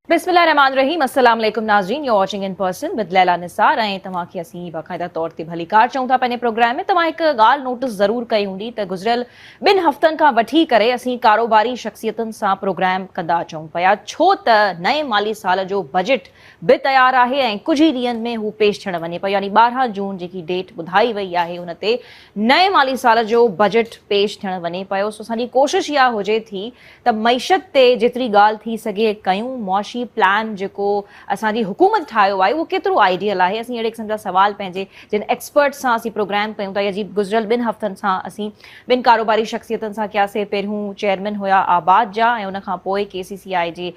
बिस्मिल्लाहिर्रहमानिर्रहीम। अस्सलाम वालेकुम नाज़रीन, you watching in person with Laila Nisar. ऐं तव्हां खे असीं बाक़ायदा तौर ते भली कार चऊं था पंहिंजे प्रोग्राम में। तव्हां हिकु ॻाल्हि नोटिस ज़रूर कई हूंदी त गुज़िरियल 2 हफ़्तनि खां वठी करे असीं कारोबारी शख़्सियतुनि सां प्रोग्राम कंदा अचूं पिया, छो त नए माली साल जो बजट बि तयारु आहे ऐं कुझु ई ॾींहंनि में हू पेश थियणु वञे पियो, यानी 12 जून जेकी डेट ॿुधाई वई आहे उन ते नए माली साल जो बजट पेश थियणु वञे पियो। सो असांजी कोशिशि इहा हुजे थी त मईशत ते जेतिरी ॻाल्हि थी सघे कयूं। मुआशी प्लान जेको असांजी हुकूमत ठाहियो आहे उहो केतिरो आइडियल आहे। असीं अहिड़े क़िस्म जा सवाल पंहिंजे जिन एक्सपर्ट्स सां असीं प्रोग्राम कयूं था, या जी गुज़िरियल 2 हफ़्तनि सां असीं 2 कारोबारी शख़्सियतुनि सां कयासीं। पहिरियों चेयरमैन हुया आबाद जा ऐं उनखां पोइ KCCI जे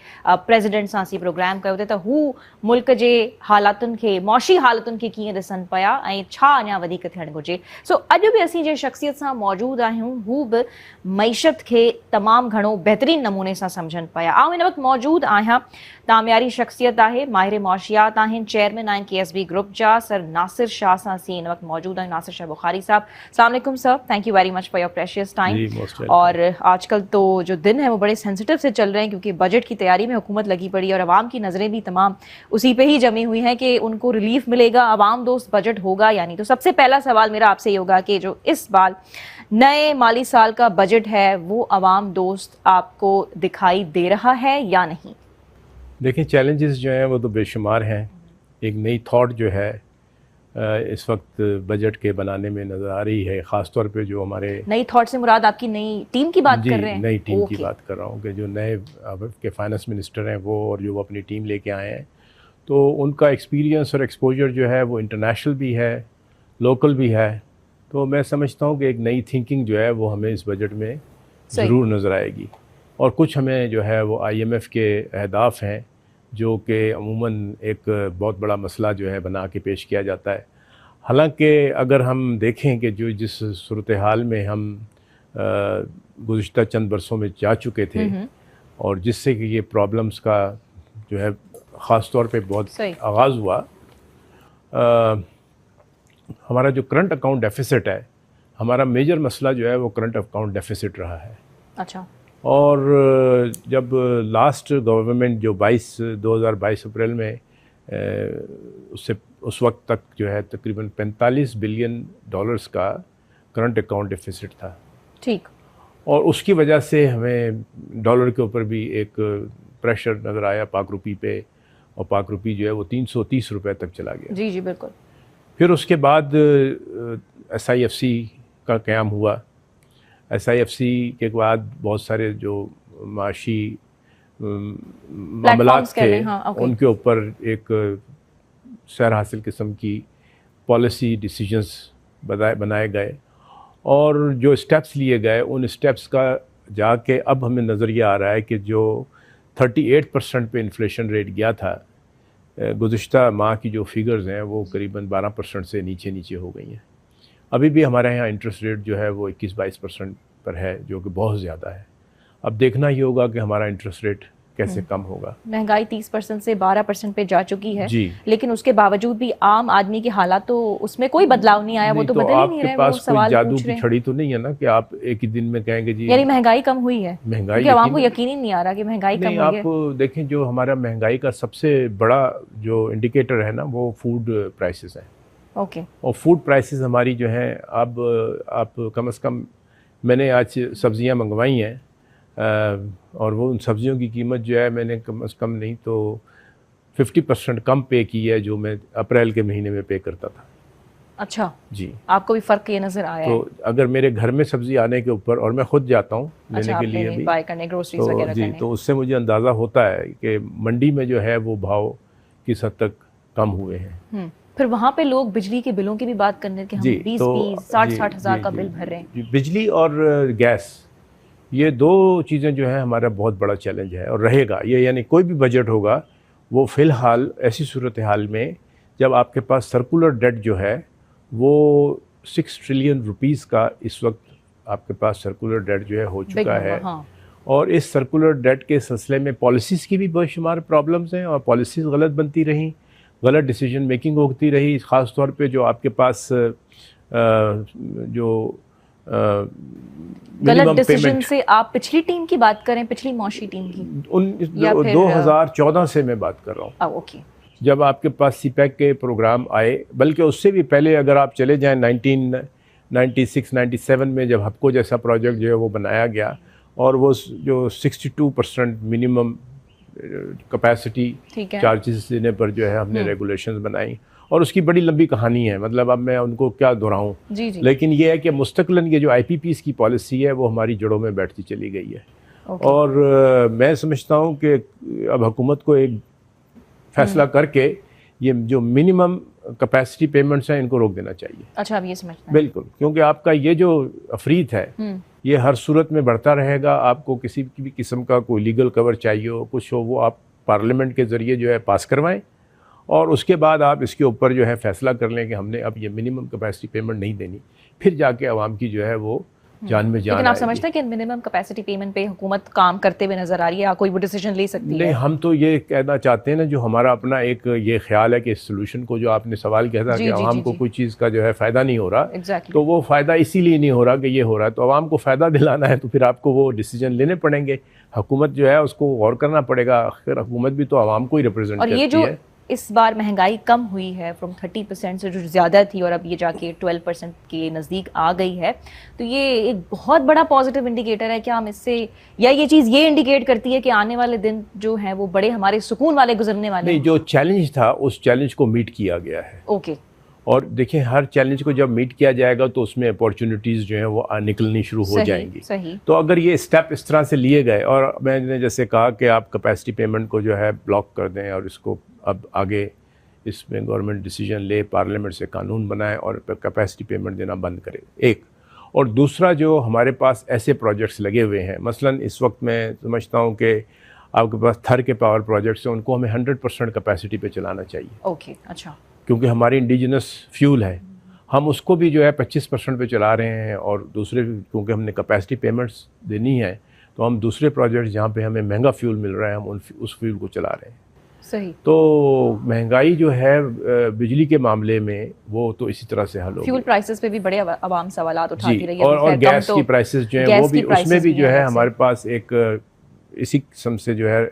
प्रेसिडेंट सां असीं प्रोग्राम कयो त हू मुल्क जे हालातुनि खे, मुआशी हालतुनि खे कीअं ॾिसनि पिया ऐं छा अञा वधीक थियणु घुरिजे। सो अॼु बि असीं जंहिं शख़्सियत सां मौजूदु आहियूं हू बि मईशत खे तमामु घणो बहितरीन नमूने सां सम्झनि पिया। आउं हिन वक़्तु मौजूदु आहियां, तामियारी शख़्सियत आहे, माहिर मुआशियात आहिनि, चेयरमैन आहिनि KSB ग्रुप जा सर नासिर शाह सां असीं हिन वक़्तु मौजूदु आहियूं। नासिर शाह बुखारी साहब, अस्सलाम वालेकुम sir, thank you very much for your precious time. और आजकल तो जो दिन है वो बड़े सेंसिटिव से चल रहे हैं, क्योंकि बजट की तैयारी में हुकूमत लगी पड़ी और आवाम की नज़रें भी तमाम उसी पे ही जमी हुई हैं कि उनको रिलीफ मिलेगा, आवाम दोस्त बजट होगा या नहीं। तो सबसे पहला सवाल मेरा आपसे ये होगा कि जो इस बार नए माली साल का बजट है वो आवाम दोस्त आपको दिखाई दे रहा है या नहीं? देखिए, चैलेंजेस जो हैं वो तो बेशुमार हैं। एक नई थॉट जो है इस वक्त बजट के बनाने में नज़र आ रही है, ख़ास तौर पे जो हमारे नई थॉट से मुराद आपकी नई टीम की बात कर रहे हैं? नई टीम की बात कर रहा हूँ कि जो नए के फाइनेंस मिनिस्टर हैं वो और जो अपनी टीम लेके आए हैं, तो उनका एक्सपीरियंस और एक्सपोजर जो है वो इंटरनेशनल भी है, लोकल भी है। तो मैं समझता हूँ कि एक नई थिंकिंग जो है वो हमें इस बजट में ज़रूर नज़र आएगी। और कुछ हमें जो है वो IMF के अहदाफ हैं जो कि अमूमन एक बहुत बड़ा मसला जो है बना के पेश किया जाता है। हालांकि अगर हम देखें कि जो जिस सूरत हाल में हम गुज़िश्ता चंद बरसों में जा चुके थे और जिससे कि ये प्रॉब्लम्स का जो है ख़ास तौर पे बहुत आगाज़ हुआ, हमारा जो करंट अकाउंट डेफिसिट है, हमारा मेजर मसला जो है वो करंट अकाउंट डेफिसिट रहा है। अच्छा। और जब लास्ट गवर्नमेंट जो 2022 अप्रैल में उस वक्त तक जो है तकरीबन $45 बिलियन का करंट अकाउंट डेफिसिट था। ठीक। और उसकी वजह से हमें डॉलर के ऊपर भी एक प्रेशर नज़र आया पाक रुपी पे, और पाक रुपी जो है वो 330 रुपये तक चला गया। जी जी बिल्कुल। फिर उसके बाद SIFC का क़याम हुआ। SIFC के बाद बहुत सारे जो माशी मामलात थे, उनके ऊपर एक सैर हासिल किस्म की पॉलिसी डिसीजंस बनाए गए, और जो स्टेप्स लिए गए उन स्टेप्स का जाके अब हमें नज़रिया आ रहा है कि जो 38% पे इन्फ्लेशन रेट गया था, गुज़िश्ता माह की जो फिगर्स हैं वो करीबन 12% से नीचे हो गई हैं। अभी भी हमारे यहाँ इंटरेस्ट रेट जो है वो 21-22% पर है, जो कि बहुत ज़्यादा है। अब देखना ही होगा कि हमारा इंटरेस्ट रेट कैसे कम होगा। महंगाई 30% से 12% पे जा चुकी है जी, लेकिन उसके बावजूद भी आम आदमी की हालात तो उसमें कोई बदलाव नहीं आया। वो तो बदल ही नहीं रहे। आपके पास कोई जादू की छड़ी तो नहीं है ना कि आप एक ही दिन में कहेंगे जी यानी महंगाई कम हुई है। महंगाई आवाम को यकीन ही नहीं आ रहा कि महंगाई कम हुई है। आप देखें, जो हमारा महंगाई का सबसे बड़ा जो इंडिकेटर है ना वो फूड प्राइसेस है। ओके। और फूड प्राइसेस हमारी जो है, अब आप कम से कम, मैंने आज सब्जियां मंगवाई हैं और वो उन सब्जियों की कीमत जो है मैंने कम से कम नहीं तो 50% कम पे की है जो मैं अप्रैल के महीने में पे करता था। अच्छा जी, आपको भी फ़र्क ये नज़र आया तो है? अगर मेरे घर में सब्जी आने के ऊपर, और मैं खुद जाता हूँ लेने के लिए भी, बाय करने, ग्रोसरीज वगैरह जी, तो उससे मुझे अंदाज़ा होता है कि मंडी में जो है वो भाव किस हद तक कम हुए हैं। फिर वहाँ पे लोग बिजली के बिलों की भी बात करने के, हम 20-20, 60-60 हज़ार का बिल भर रहे हैं। बिजली और गैस, ये दो चीज़ें जो है हमारा बहुत बड़ा चैलेंज है और रहेगा ये। यानी कोई भी बजट होगा वो फ़िलहाल ऐसी सूरत हाल में जब आपके पास सर्कुलर डेट जो है वो 6 ट्रिलियन रुपीस का इस वक्त आपके पास सर्कुलर डेट जो है हो चुका है। हाँ। और इस सर्कुलर डेट के सिलसिले में पॉलिसीज़ की भी बेशुमार प्रॉब्लम्स हैं, और पॉलिसीज़ गलत बनती रहीं, गलत डिसीजन मेकिंग होती रही। ख़ास तौर पे जो आपके पास जो गलत डिसीजन से आप पिछली टीम की बात करें, पिछली मौशी टीम की? 2014 से मैं बात कर रहा हूँ। ओके। जब आपके पास सीपैक के प्रोग्राम आए, बल्कि उससे भी पहले अगर आप चले जाएं 1996-97 में जब हपको जैसा प्रोजेक्ट जो है वो बनाया गया, और वो जो 62% मिनिमम कैपेसिटी चार्जेस देने पर जो है हमने रेगुलेशंस बनाई, और उसकी बड़ी लंबी कहानी है, मतलब अब मैं उनको क्या दोहराऊं। लेकिन ये है कि मुस्तक़िलन ये जो IPPs की पॉलिसी है वो हमारी जड़ों में बैठती चली गई है। और मैं समझता हूं कि अब हुकूमत को एक फैसला करके ये जो मिनिमम कैपेसिटी पेमेंट्स हैं इनको रोक देना चाहिए। अच्छा, अब ये समझना है। बिल्कुल, क्योंकि आपका ये जो अफरीत है ये हर सूरत में बढ़ता रहेगा। आपको किसी भी किस्म का कोई लीगल कवर चाहिए हो, कुछ हो, वो आप पार्लियामेंट के ज़रिए जो है पास करवाएं, और उसके बाद आप इसके ऊपर जो है फैसला कर लें कि हमने अब ये मिनिमम कैपेसिटी पेमेंट नहीं देनी, फिर जाके आवाम की जो है वो जान में जान। लेकिन आप समझते हैं कि मिनिमम कैपेसिटी पेमेंट पे हुकूमत काम करते हुए नजर आ रही है, या कोई वो डिसीजन ले सकती है? नहीं, हम तो ये कहना चाहते हैं ना, जो हमारा अपना एक ये ख्याल है कि इस सोल्यूशन को, जो आपने सवाल किया था कि आवाम को कोई चीज़ का जो है फ़ायदा नहीं हो रहा, तो वो फ़ायदा इसीलिए नहीं हो रहा कि ये हो रहा है, तो आवाम को फ़ायदा दिलाना है तो फिर आपको वो डिसीजन लेने पड़ेंगे। हुकूमत जो है उसको गौर करना पड़ेगा, आखिर हुकूमत भी तो आवाम को ही रिप्रेजेंट करती है। इस बार महंगाई कम हुई है फ्रॉम 30% से जो ज़्यादा थी, और अब ये जाके 12% के नज़दीक आ गई है, तो ये एक बहुत बड़ा पॉजिटिव इंडिकेटर है। क्या हम इससे, या ये चीज़ ये इंडिकेट करती है कि आने वाले दिन जो हैं वो बड़े हमारे सुकून वाले गुजरने वाले? नहीं, जो चैलेंज था उस चैलेंज को मीट किया गया है। ओके। और देखिए, हर चैलेंज को जब मीट किया जाएगा तो उसमें अपॉर्चुनिटीज़ जो हैं वो निकलनी शुरू हो जाएंगी। सही। तो अगर ये स्टेप इस तरह से लिए गए, और मैंने जैसे कहा कि आप कैपेसिटी पेमेंट को जो है ब्लॉक कर दें, और इसको अब आगे इसमें गवर्नमेंट डिसीजन ले, पार्लियामेंट से कानून बनाए और कैपेसिटी पेमेंट देना बंद करे, एक। और दूसरा, जो हमारे पास ऐसे प्रोजेक्ट्स लगे हुए हैं, मसलन इस वक्त मैं समझता हूँ कि आपके पास थर के पावर प्रोजेक्ट्स हैं, उनको हमें 100% कैपेसिटी पे चलाना चाहिए। ओके, अच्छा। क्योंकि हमारी इंडिजिनस फ्यूल है, हम उसको भी जो है 25% पे चला रहे हैं, और दूसरे, क्योंकि हमने कैपेसिटी पेमेंट्स देनी है, तो हम दूसरे प्रोजेक्ट्स जहाँ पे हमें महंगा फ्यूल मिल रहा है हम उस फ्यूल को चला रहे हैं। सही। तो महंगाई जो है बिजली के मामले में वो तो इसी तरह से हल होगी। फ्यूल प्राइसेस पे भी बड़े आवाम सवालात उठाती रही है, और गैस की प्राइसेस जो है वो भी, उसमें भी जो है हमारे पास एक इसी किस्म से जो है,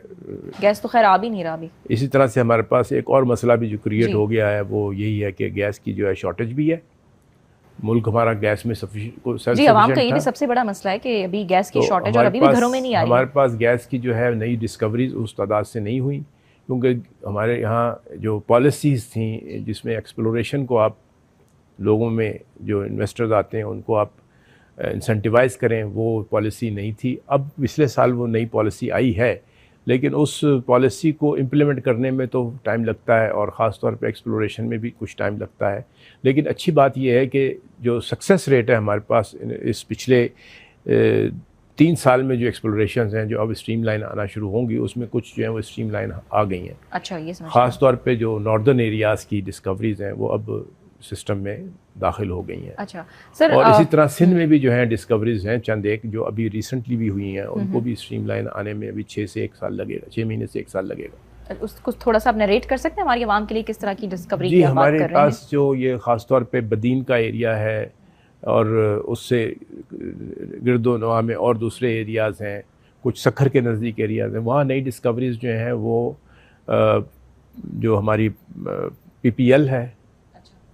गैस तो खैर आ भी नहीं रहा अभी। इसी तरह से हमारे पास एक और मसला भी जो क्रिएट हो गया है, वो यही है कि गैस की जो है शॉर्टेज भी है। मुल्क हमारा गैस में जी, आवाम का ये भी सबसे बड़ा मसला है कि अभी गैस की शॉर्टेज और अभी भी घरों में नहीं आ रही। हमारे पास गैस की जो है नई डिस्कवरीज उस तादाद से नहीं हुई, क्योंकि हमारे यहाँ जो पॉलिसीज़ थी जिसमें एक्सप्लोरेशन को आप, लोगों में जो इन्वेस्टर्स आते हैं उनको आप इंसेंटिवाइज करें, वो पॉलिसी नहीं थी। अब पिछले साल वो नई पॉलिसी आई है, लेकिन उस पॉलिसी को इम्प्लीमेंट करने में तो टाइम लगता है, और ख़ास तौर पे एक्सप्लोरेशन में भी कुछ टाइम लगता है। लेकिन अच्छी बात यह है कि जो सक्सेस रेट है हमारे पास इस पिछले 3 साल में, जो एक्सप्लोरेशंस हैं जो अब स्ट्रीमलाइन आना शुरू होंगी, उसमें कुछ जो है वो स्ट्रीमलाइन आ गई हैं। अच्छा, ये समझ। ख़ास तौर पे जो नॉर्दर्न एरियाज़ की डिस्कवरीज़ हैं वो अब सिस्टम में दाखिल हो गई हैं। अच्छा सर, और इसी तरह सिंध में भी जो है डिस्कवरीज़ हैं चंद एक, जो अभी रिसेंटली भी हुई हैं, उनको भी स्ट्रीमलाइन आने में अभी 6 से 1 साल लगेगा, 6 महीने से 1 साल लगेगा। उसको थोड़ा सा आप नरेट कर सकते हैं हमारी आवाम के लिए, किस तरह की डिस्कवरी की बात कर रहे हैं? हमारे पास जो ये ख़ास तौर पे बदीन का एरिया है, और उससे गिरदोनवा में और दूसरे एरियाज़ हैं, कुछ सखर के नज़दीक एरियाज़ हैं, वहाँ नई डिस्कवरीज़ जो हैं वो जो हमारी PPL है,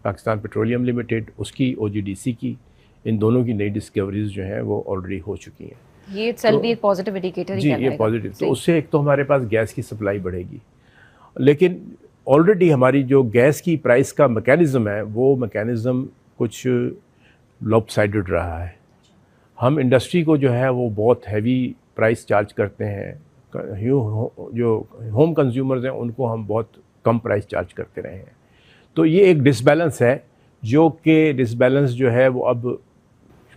पाकिस्तान पेट्रोलियम लिमिटेड, उसकी, OGDC की, इन दोनों की नई डिस्कवरीज जो हैं वो ऑलरेडी हो चुकी हैं। ये सेल भी एक पॉजिटिव इंडिकेटर जी, ये पॉजिटिव, तो उससे एक तो हमारे पास गैस की सप्लाई बढ़ेगी, लेकिन ऑलरेडी हमारी जो गैस की प्राइस का मैकेनिज़्म है वो मैकेनिज़्म कुछ लॉपसाइडेड रहा है। हम इंडस्ट्री को जो है वो बहुत हैवी प्राइस चार्ज करते हैं, जो होम कंज्यूमर्स हैं उनको हम बहुत कम प्राइस चार्ज करते रहे हैं। तो ये एक डिसबैलेंस है, जो कि डिसबैलेंस जो है वो अब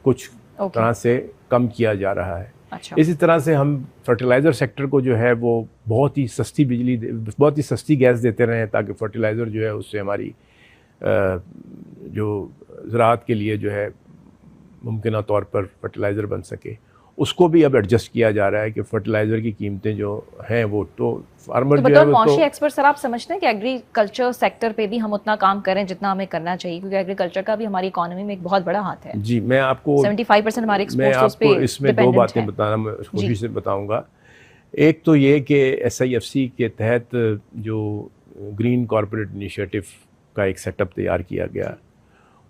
कुछ तरह से कम किया जा रहा है। अच्छा। इसी तरह से हम फर्टिलाइज़र सेक्टर को जो है वो बहुत ही सस्ती बिजली, बहुत ही सस्ती गैस देते रहे हैं, ताकि फर्टिलाइज़र जो है उससे हमारी जो ज़राअत के लिए जो है मुमकिन तौर पर फर्टिलाइज़र बन सके। उसको भी अब एडजस्ट किया जा रहा है कि फर्टिलाइज़र की कीमतें जो हैं वो तो फार्मर तो जो है वो मौशी तो एक्सपर्ट सर, आप समझते हैं कि एग्रीकल्चर सेक्टर पे भी हम उतना काम करें जितना हमें करना चाहिए, क्योंकि एग्रीकल्चर का भी हमारी इकोनॉमी में एक बहुत बड़ा हाथ है। जी, मैं आपको 75% हमारे मैं एक्सपोर्ट्स आपको पे इसमें दो डिपेंडेंट बातें हैं। बताना मैं कोशिश से बताऊंगा। एक तो ये कि SIFC के तहत जो ग्रीन कॉरपोरेट इनिशिएटिव का एक सेटअप तैयार किया गया,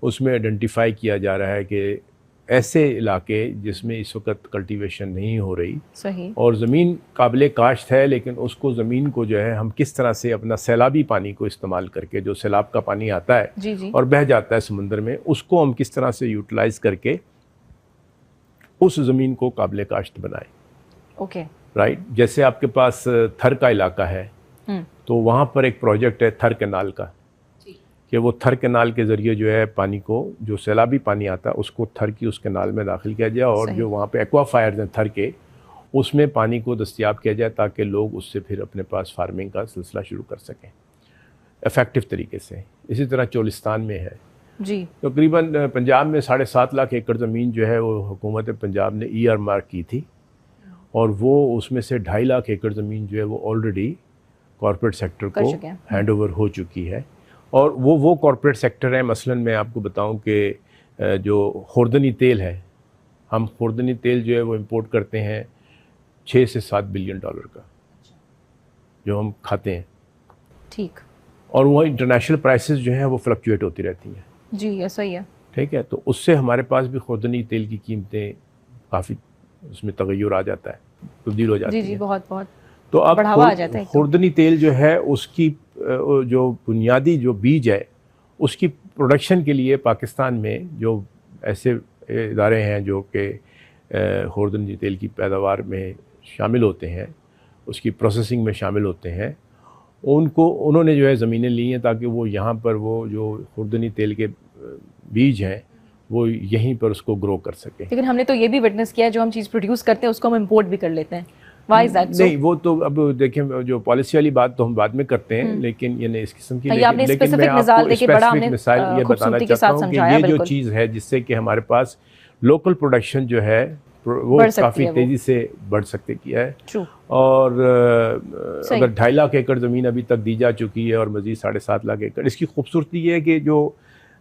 उसमें आइडेंटिफाई किया जा रहा है कि ऐसे इलाके जिसमें इस वक्त कल्टीवेशन नहीं हो रही सही, और ज़मीन काबिल काश्त है, लेकिन उसको ज़मीन को जो है हम किस तरह से अपना सैलाबी पानी को इस्तेमाल करके, जो सैलाब का पानी आता है जी जी, और बह जाता है समुंदर में, उसको हम किस तरह से यूटिलाइज़ करके उस ज़मीन को काबिल काश्त बनाएं। ओके, राइट, जैसे आपके पास थर का इलाका है तो वहाँ पर एक प्रोजेक्ट है थर कैनाल का, कि वो थर कैनाल के ज़रिए जो है पानी को, जो सैलाबी पानी आता है उसको थर की उस कैनाल में दाखिल किया जाए और जो वहाँ पे एक्वाफायर्स हैं थर के, उसमें पानी को दस्तयाब किया जाए ताकि लोग उससे फिर अपने पास फार्मिंग का सिलसिला शुरू कर सकें इफ़ेक्टिव तरीके से। इसी तरह चोलिस्तान में है जी, तकरीबन पंजाब में 7.5 लाख एकड़ ज़मीन जो है वो हुकूमत पंजाब ने ER मार्क की थी और वो उसमें से 2.5 लाख एकड़ ज़मीन जो है वो ऑलरेडी कॉरपोरेट सेक्टर को हैंड ओवर हो चुकी है। और वो कॉरपोरेट सेक्टर है, मसलन मैं आपको बताऊं कि जो खुर्दनी तेल है, हम खुर्दनी तेल जो है वो इंपोर्ट करते हैं 6 से 7 बिलियन डॉलर का, जो हम खाते हैं। ठीक, और वो इंटरनेशनल प्राइसेस जो हैं वो फ्लक्चुएट होती रहती हैं। जी ऐसा ही है। ठीक है, तो उससे हमारे पास भी खुर्दनी तेल की कीमतें काफ़ी, उसमें तगय्युर आ जाता है, तब्दील हो जाती है। जी जी, बहुत बहुत तो अब बढ़ावा आ जाता है। खुर्दनी तेल जो है उसकी जो बुनियादी जो बीज है उसकी प्रोडक्शन के लिए पाकिस्तान में जो ऐसे इदारे हैं जो कि खुर्दनी तेल की पैदावार में शामिल होते हैं, उसकी प्रोसेसिंग में शामिल होते हैं, उन्होंने जो है ज़मीनें ली हैं ताकि वो यहाँ पर वो जो खुर्दनी तेल के बीज हैं वो यहीं पर उसको ग्रो कर सके। लेकिन हमने तो ये भी विटनेस किया है, जो हम चीज़ प्रोड्यूस करते हैं उसको हम इंपोर्ट भी कर लेते हैं। Why is that so? नहीं, वो तो अब देखें, जो पॉलिसी वाली बात तो हम बाद में करते हैं, लेकिन ये इस किस्म की, लेकिन मैं आपको स्पेसिफिक मिसाल ये बताना चाहता हूँ कि ये जो चीज़ है जिससे कि हमारे पास लोकल प्रोडक्शन जो है वो काफ़ी तेज़ी से बढ़ सकते किया है। और अगर 2.5 लाख एकड़ ज़मीन अभी तक दी जा चुकी है और मज़ीद 7.5 लाख एकड़, इसकी खूबसूरती ये है कि जो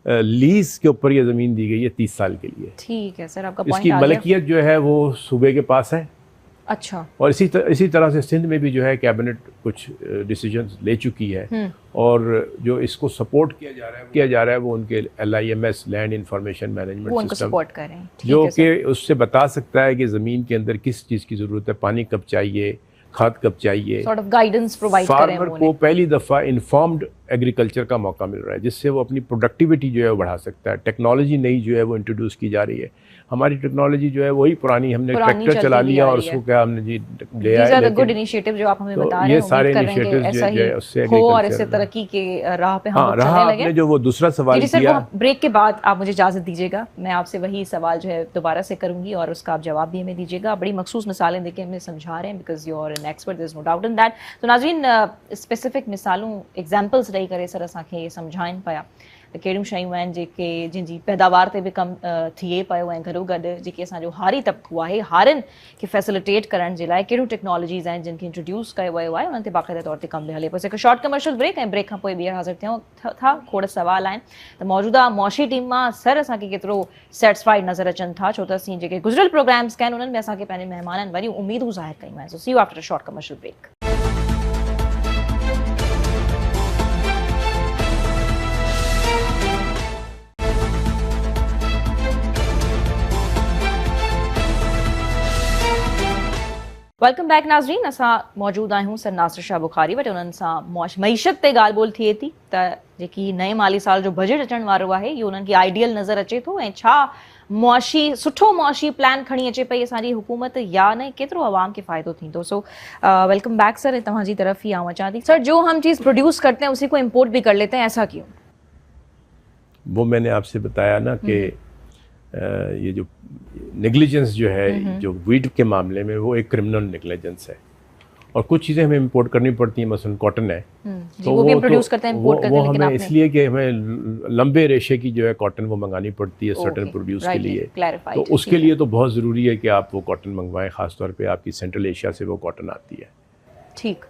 लीज के ऊपर ये ज़मीन दी गई है 30 साल के लिए। ठीक है सर, आपका पॉइंट आ गया। इसकी मलकियत जो है वो सूबे के पास है। अच्छा, और इसी तरह से सिंध में भी जो है कैबिनेट कुछ डिसीजंस ले चुकी है और जो इसको सपोर्ट किया जा रहा है वो उनके LIMS, land information management system, जो कि उससे बता सकता है कि ज़मीन के अंदर किस चीज़ की ज़रूरत है, पानी कब चाहिए, खाद कब चाहिए, sort of guidance provide करें। फार्मर को पहली दफ़ा इन्फॉर्म्ड एग्रीकल्चर का मौका मिल रहा है जिससे वो अपनी प्रोडक्टिविटी जो है वो बढ़ा सकता है। टेक्नोलॉजी नई जो है वो इंट्रोड्यूस की जा रही है। हमारी टेक्नोलॉजी जो है वही पुरानी, हमने ट्रैक्टर चला लिया और उसको क्या हमने जी ले आए। गुड इनिशिएटिव जो आप हमें बता रहे हैं, ये सारे इनिशिएटिव्स जो है उससे हो और इससे तरक्की के राह पे हम चलने लगे। आपने जो वो दूसरा सवाल किया, ब्रेक के बाद आप मुझे इजाजत दीजिएगा, मैं आपसे वही सवाल जो है दोबारा से करूंगी और उसका आप जवाब भी हमें दीजिएगा। बड़ी मखसूस मिसालें देके हमें समझा रहे हैं, because you are an expert, there is no doubt in that. तो नाज़रीन, स्पेसिफिक मिसालूं एग्जांपल्स रही करे सर असांखे ये समझाइनि पिया कहिड़ियूं शयूं आहिनि जेके जिनजी पैदावार ते बि कमु थिए पियो ऐं गॾो गॾु जेके असांजो हारी तबक़ो आहे, हारियुनि खे फैसिलिटेट करण जे लाइ कहिड़ियूं टेक्नोलॉजीज़ आहिनि जिनखे इंट्रोड्यूस कयो वियो आहे, उन्हनि ते बाक़ाइदा तौर ते कमु बि हले पियो। हिकु शॉर्ट कमर्शियल ब्रेक ऐं ब्रेक खां पोइ ॿीहर हाज़िर थियूं था। खोड़ सवाल आहिनि त मौजूदा मौशी टीम मां सर असांखे केतिरो सेटिस्फाइड नज़र अचनि था, छो त असीं जेके गुज़िरियल प्रोग्राम्स कया आहिनि उन्हनि में असांखे पंहिंजे महिमाननि वरियूं उमेदूं ज़ाहिर कयूं आहिनि। So see you after a short commercial break. Welcome back नाज़रीन, असां मौजूद आहियूं सर नासिर शाह बुखारी वटि। उन्हनि सां मईशत ते ॻाल्हि ॿोल थिए थी त जेकी नए माली साल जो बजट अचण वारो आहे इहो उन्हनि खे आइडियल नज़र अचे थो ऐं छा सुठो मुआशी प्लान खणी अचे पई असांजी हुकूमत या न, केतिरो आवाम खे फ़ाइदो थींदो। सो वेलकम बैक सर, तव्हांजी तरफ ही आऊं अचां थी। सर, जो हम चीज़ प्रोड्यूस करते हैं उसी को इम्पोर्ट भी कर लेते हैं, ऐसा क्यों? वो मैंने आपसे बताया ना कि ये जो नेग्लिजेंस जो है जो वीट के मामले में वो एक क्रिमिनल नेग्लिजेंस है और कुछ चीज़ें हमें इंपोर्ट करनी पड़ती हैं, मसलन कॉटन है तो वो भी हम प्रोड्यूस करते हैं, इंपोर्ट करते हैं, लेकिन हमें इसलिए कि हमें लंबे रेशे की जो है कॉटन वो मंगानी पड़ती है सर्टेन प्रोड्यूस के लिए, तो उसके लिए तो बहुत ज़रूरी है कि आप वो कॉटन मंगवाएं, ख़ासतौर पे आपकी सेंट्रल एशिया से वो कॉटन आती है। ठीक,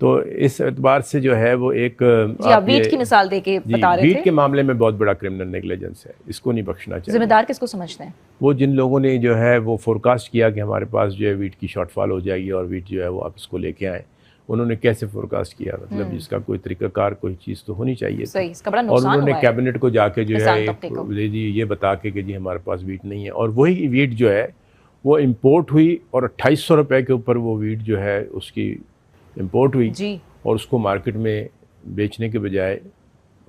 तो इस एतबार से जो है वो एक आप वीट की मिसाल देके बता रहे थे। वीट के मामले में बहुत बड़ा क्रिमिनल नेग्लिजेंस है, इसको नहीं बख्शना चाहिए। जिम्मेदार किसको समझते हैं? वो जिन लोगों ने जो है वो फोरकास्ट किया कि हमारे पास जो है वीट की शॉर्टफॉल हो जाएगी और वीट जो है वो आप इसको लेके आए, उन्होंने कैसे फोरकास्ट किया? मतलब इसका कोई तरीकाकार, कोई चीज़ तो होनी चाहिए। सही, इसका बड़ा और नुकसान उन्होंने हुआ है कैबिनेट को जाके जो है किसान जी ये बता के कि जी हमारे पास वीट नहीं है, और वही वीट जो है वो इम्पोर्ट हुई और 2800 रुपये के ऊपर वो वीट जो है उसकी इम्पोर्ट हुई जी, और उसको मार्केट में बेचने के बजाय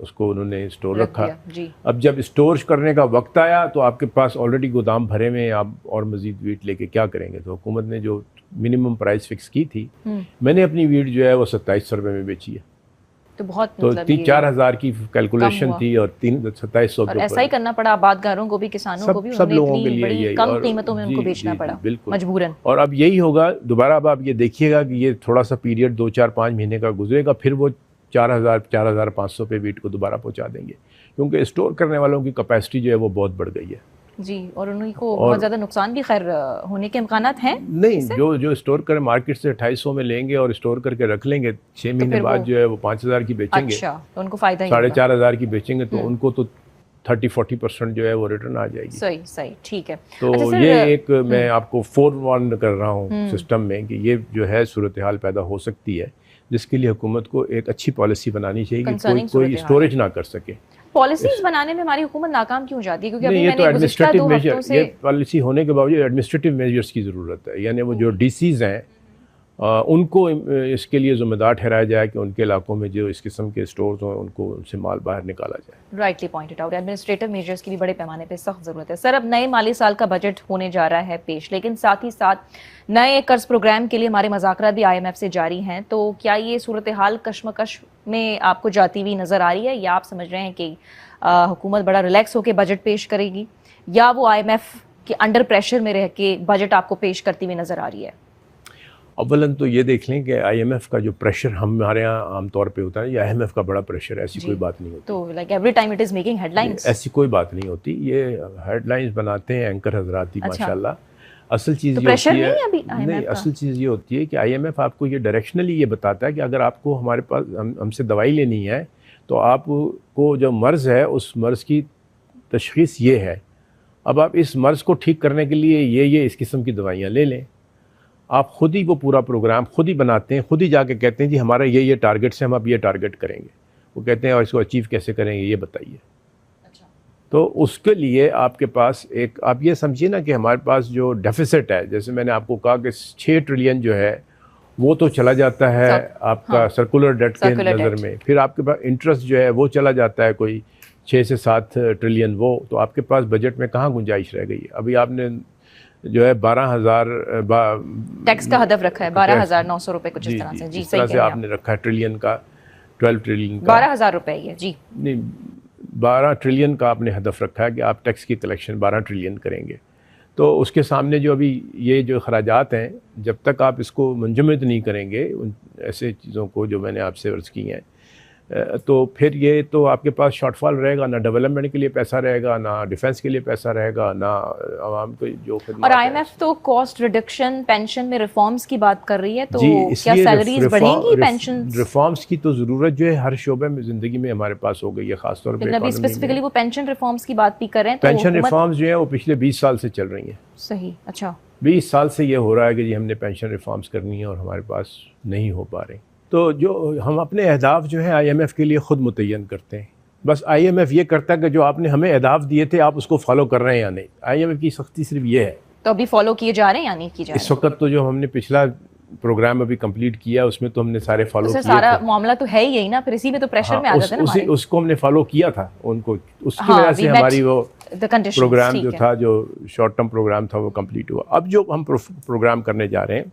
उसको उन्होंने स्टोर रखा। जी। अब जब स्टोर करने का वक्त आया तो आपके पास ऑलरेडी गोदाम भरे में, आप और मज़ीद वीट लेके क्या करेंगे? तो हुकूमत ने जो मिनिमम प्राइस फिक्स की थी, मैंने अपनी वीट जो है वो 2700 रुपये में बेची है। तो बहुत तो मतलब 3-4 हज़ार की कैलकुलेशन थी और 2700 और ऐसा ही करना पड़ा आबादगारों को भी, किसानों को भी, सब लोगों के लिए यही कम कीमतों में उनको बेचना पड़ा बिल्कुल मजबूरन। और अब यही होगा दोबारा। अब आप ये देखिएगा कि ये थोड़ा सा पीरियड 2-4-5 महीने का गुजरेगा, फिर वो 4,500 पे वीट को दोबारा पहुंचा देंगे, क्योंकि स्टोर करने वालों की कैपेसिटी जो है वो बहुत बढ़ गई है जी। और उन्हीं को बहुत ज़्यादा नुकसान भी खैर होने के इम्कानात हैं। नहीं, जो स्टोर करें मार्केट से 250 में लेंगे और स्टोर करके रख लेंगे, 6 महीने बाद जो है वो 5,000 की बेचेंगे। अच्छा, तो उनको फ़ायदा ही 4,500 की बेचेंगे तो उनको तो 30-40% जो है वो रिटर्न आ जाएगी। सही, ठीक है। तो अच्छा, ये एक मैं आपको फोरवार्न कर रहा हूँ सिस्टम में कि ये जो है सूरत हाल पैदा हो सकती है, जिसके लिए हुकूमत को एक अच्छी पॉलिसी बनानी चाहिए कि कोई स्टोरेज ना कर सके। पॉलिसीज बनाने में हमारी हुकूमत नाकाम क्यों जाती है? क्योंकि अभी ये तो मैंने गुज़िश्ता 2 एडमिनिस्ट्रेटिव हफ्तों मेजर, से ये पॉलिसी होने के बावजूद एडमिनिस्ट्रेटिव मेजर्स की ज़रूरत है, यानी वो जो डीसीज़ हैं उनको इसके लिए ज़िम्मेदार ठहराया जाए कि उनके इलाकों में जो इस किस्म के स्टोर्स हों उनको उनसे माल बाहर निकाला जाए। Rightly pointed out, administrative measures की भी बड़े पैमाने पे सख्त ज़रूरत है। सर, अब नए माली साल का बजट होने जा रहा है पेश, लेकिन साथ ही साथ नए कर्ज प्रोग्राम के लिए हमारे मुज़ाकरात भी IMF से जारी हैं, तो क्या ये सूरत हाल कशमकश में आपको जाती हुई नज़र आ रही है, या आप समझ रहे हैं कि हुकूमत बड़ा रिलैक्स होकर बजट पेश करेगी, या वो IMF के अंडर प्रेशर में रह के बजट आपको पेश करती हुई नज़र आ रही है? अव्वलन तो ये देख लें कि IMF का जो प्रेशर हमारे यहाँ आमतौर पे होता है, ये IMF का बड़ा प्रेशर है, ऐसी कोई बात नहीं होती। तो like every time it is making headlines, ऐसी कोई बात नहीं होती। ये हेडलाइंस बनाते हैं एंकर हजरात ही, माशाल्लाह। असल चीज़ ये होती है, नहीं, असल चीज़ ये होती है कि IMF आपको ये डायरेक्शनली ये बताता है कि अगर आपको हमारे पास हमसे दवाई लेनी है तो आपको जो मर्ज़ है उस मर्ज़ की तशख़ीस ये है, अब आप इस मर्ज़ को ठीक करने के लिए ये इस किस्म की दवाइयाँ ले लें। आप खुद ही वो पूरा प्रोग्राम खुद ही बनाते हैं, खुद ही जाके कहते हैं जी हमारा ये टारगेट्स हैं, हम अब ये टारगेट करेंगे। वो कहते हैं और इसको अचीव कैसे करेंगे ये बताइए। अच्छा। तो उसके लिए आपके पास एक, आप ये समझिए ना कि हमारे पास जो डेफिसिट है, जैसे मैंने आपको कहा कि 6 ट्रिलियन जो है वो तो चला जाता है आपका सर्कुलर डेट के नज़र में, फिर आपके पास इंटरेस्ट जो है वो चला जाता है कोई 6 से 7 ट्रिलियन, वो तो आपके पास बजट में कहाँ गुंजाइश रह गई है? अभी आपने जो है 12,000 टैक्स का हदफ रखा है, 12,900 रुपए कुछ इस तरह से। जी, इस तरह से आपने रखा है ट्रिलियन का, 12 ट्रिलियन का, 12,000 रुपए ये जी नहीं 12 ट्रिलियन का आपने हदफ रखा है कि आप टैक्स की कलेक्शन 12 ट्रिलियन करेंगे। तो उसके सामने जो अभी ये जो खराजात हैं, जब तक आप इसको मुंजमद नहीं करेंगे उन ऐसे चीज़ों को जो मैंने आपसे अर्ज़ की हैं, तो फिर ये तो आपके पास शॉर्टफॉल रहेगा, ना डेवलपमेंट के लिए पैसा रहेगा, ना डिफेंस के लिए पैसा रहेगा, ना आवाम को जो और IMF तो कॉस्ट रिडक्शन, पेंशन में रिफॉर्म्स की बात कर रही है, तो क्या सैलरीज बढ़ेंगी? पेंशन रिफॉर्म्स की तो ज़रूरत जो है हर शोबे में ज़िंदगी में हमारे पास हो गई है, खासतौर पर अभी स्पेसिफिकली वो पेंशन रिफॉर्म्स की बात भी कर रहे हैं। पेंशन रिफॉर्म्स जो है वो पिछले 20 साल से चल रही हैं। सही, अच्छा 20 साल से ये हो रहा है कि जी हमने पेंशन रिफॉर्म्स करनी है और हमारे पास नहीं हो पा रही। तो जो हम अपने अहदाफ जो है IMF के लिए ख़ुद मुतय्यन करते हैं, बस IMF ये करता है कि जो आपने हमें अहदाफ दिए थे आप उसको फॉलो कर रहे हैं या नहीं। IMF की सख्ती सिर्फ ये है। तो अभी फॉलो किए जा रहे हैं या नहीं किए जा रहे? इस वक्त तो जो हमने पिछला प्रोग्राम अभी कंप्लीट किया उसमें तो हमने सारे फॉलो किए, सारा मामला तो है यही ना, फिर इसी में तो प्रेशर में आ जाता है ना, उसको हमने फॉलो किया था उनको, उसकी वजह से हमारी वो प्रोग्राम जो था, जो शॉर्ट टर्म प्रोग्राम था वो कंप्लीट हुआ। अब जो हम प्रोग्राम करने जा रहे हैं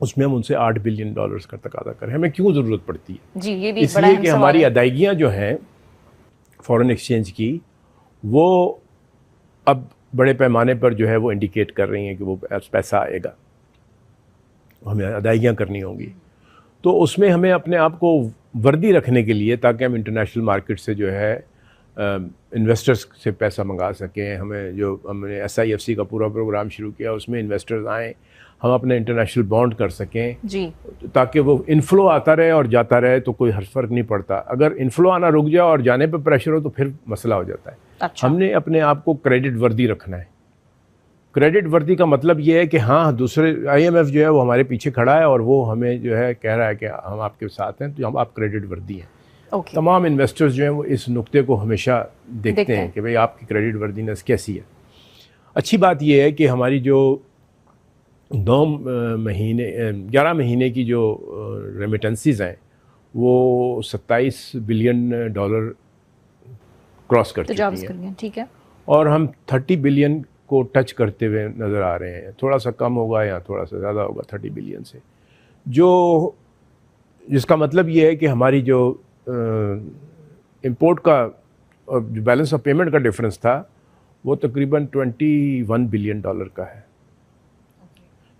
उसमें हम उनसे $8 बिलियन का तकाजा करें, हमें क्यों ज़रूरत पड़ती है? जी, ये भी इसलिए कि हमारी अदायगियाँ जो हैं फॉरेन एक्सचेंज की, वो अब बड़े पैमाने पर जो है वो इंडिकेट कर रही हैं कि वो पैसा आएगा। हमें अदायगियाँ करनी होंगी। तो उसमें हमें अपने आप को वर्दी रखने के लिए, ताकि हम इंटरनेशनल मार्केट से जो है इन्वेस्टर्स से पैसा मंगा सकें, हमें जो हमने SIFC का पूरा प्रोग्राम शुरू किया उसमें इन्वेस्टर्स आएँ, हम अपने इंटरनेशनल बॉन्ड कर सकें जी, ताकि वो इनफ्लो आता रहे और जाता रहे, तो कोई फ़र्क नहीं पड़ता। अगर इनफ्लो आना रुक जाए और जाने पर प्रेशर हो तो फिर मसला हो जाता है। अच्छा। हमने अपने आप को क्रेडिट वर्दी रखना है। क्रेडिट वर्दी का मतलब ये है कि हाँ, दूसरे IMF जो है वो हमारे पीछे खड़ा है और वो हमें जो है कह रहा है कि हम आपके साथ हैं, तो हम आप क्रेडिट वर्दी हैं। ओके। तमाम इन्वेस्टर्स जो हैं वो इस नुक्ते को हमेशा देखते हैं कि भाई आपकी क्रेडिट वर्दीनेस कैसी है। अच्छी बात यह है कि हमारी जो 11 महीने की जो रेमिटेंसीज़ हैं वो $27 बिलियन क्रॉस कर चुकी हैं। ठीक है। और हम 30 बिलियन को टच करते हुए नज़र आ रहे हैं। थोड़ा सा कम होगा या थोड़ा सा ज़्यादा होगा 30 बिलियन से, जिसका मतलब ये है कि हमारी जो इंपोर्ट का जो बैलेंस ऑफ पेमेंट का डिफरेंस था वो तकरीबन $21 बिलियन का है।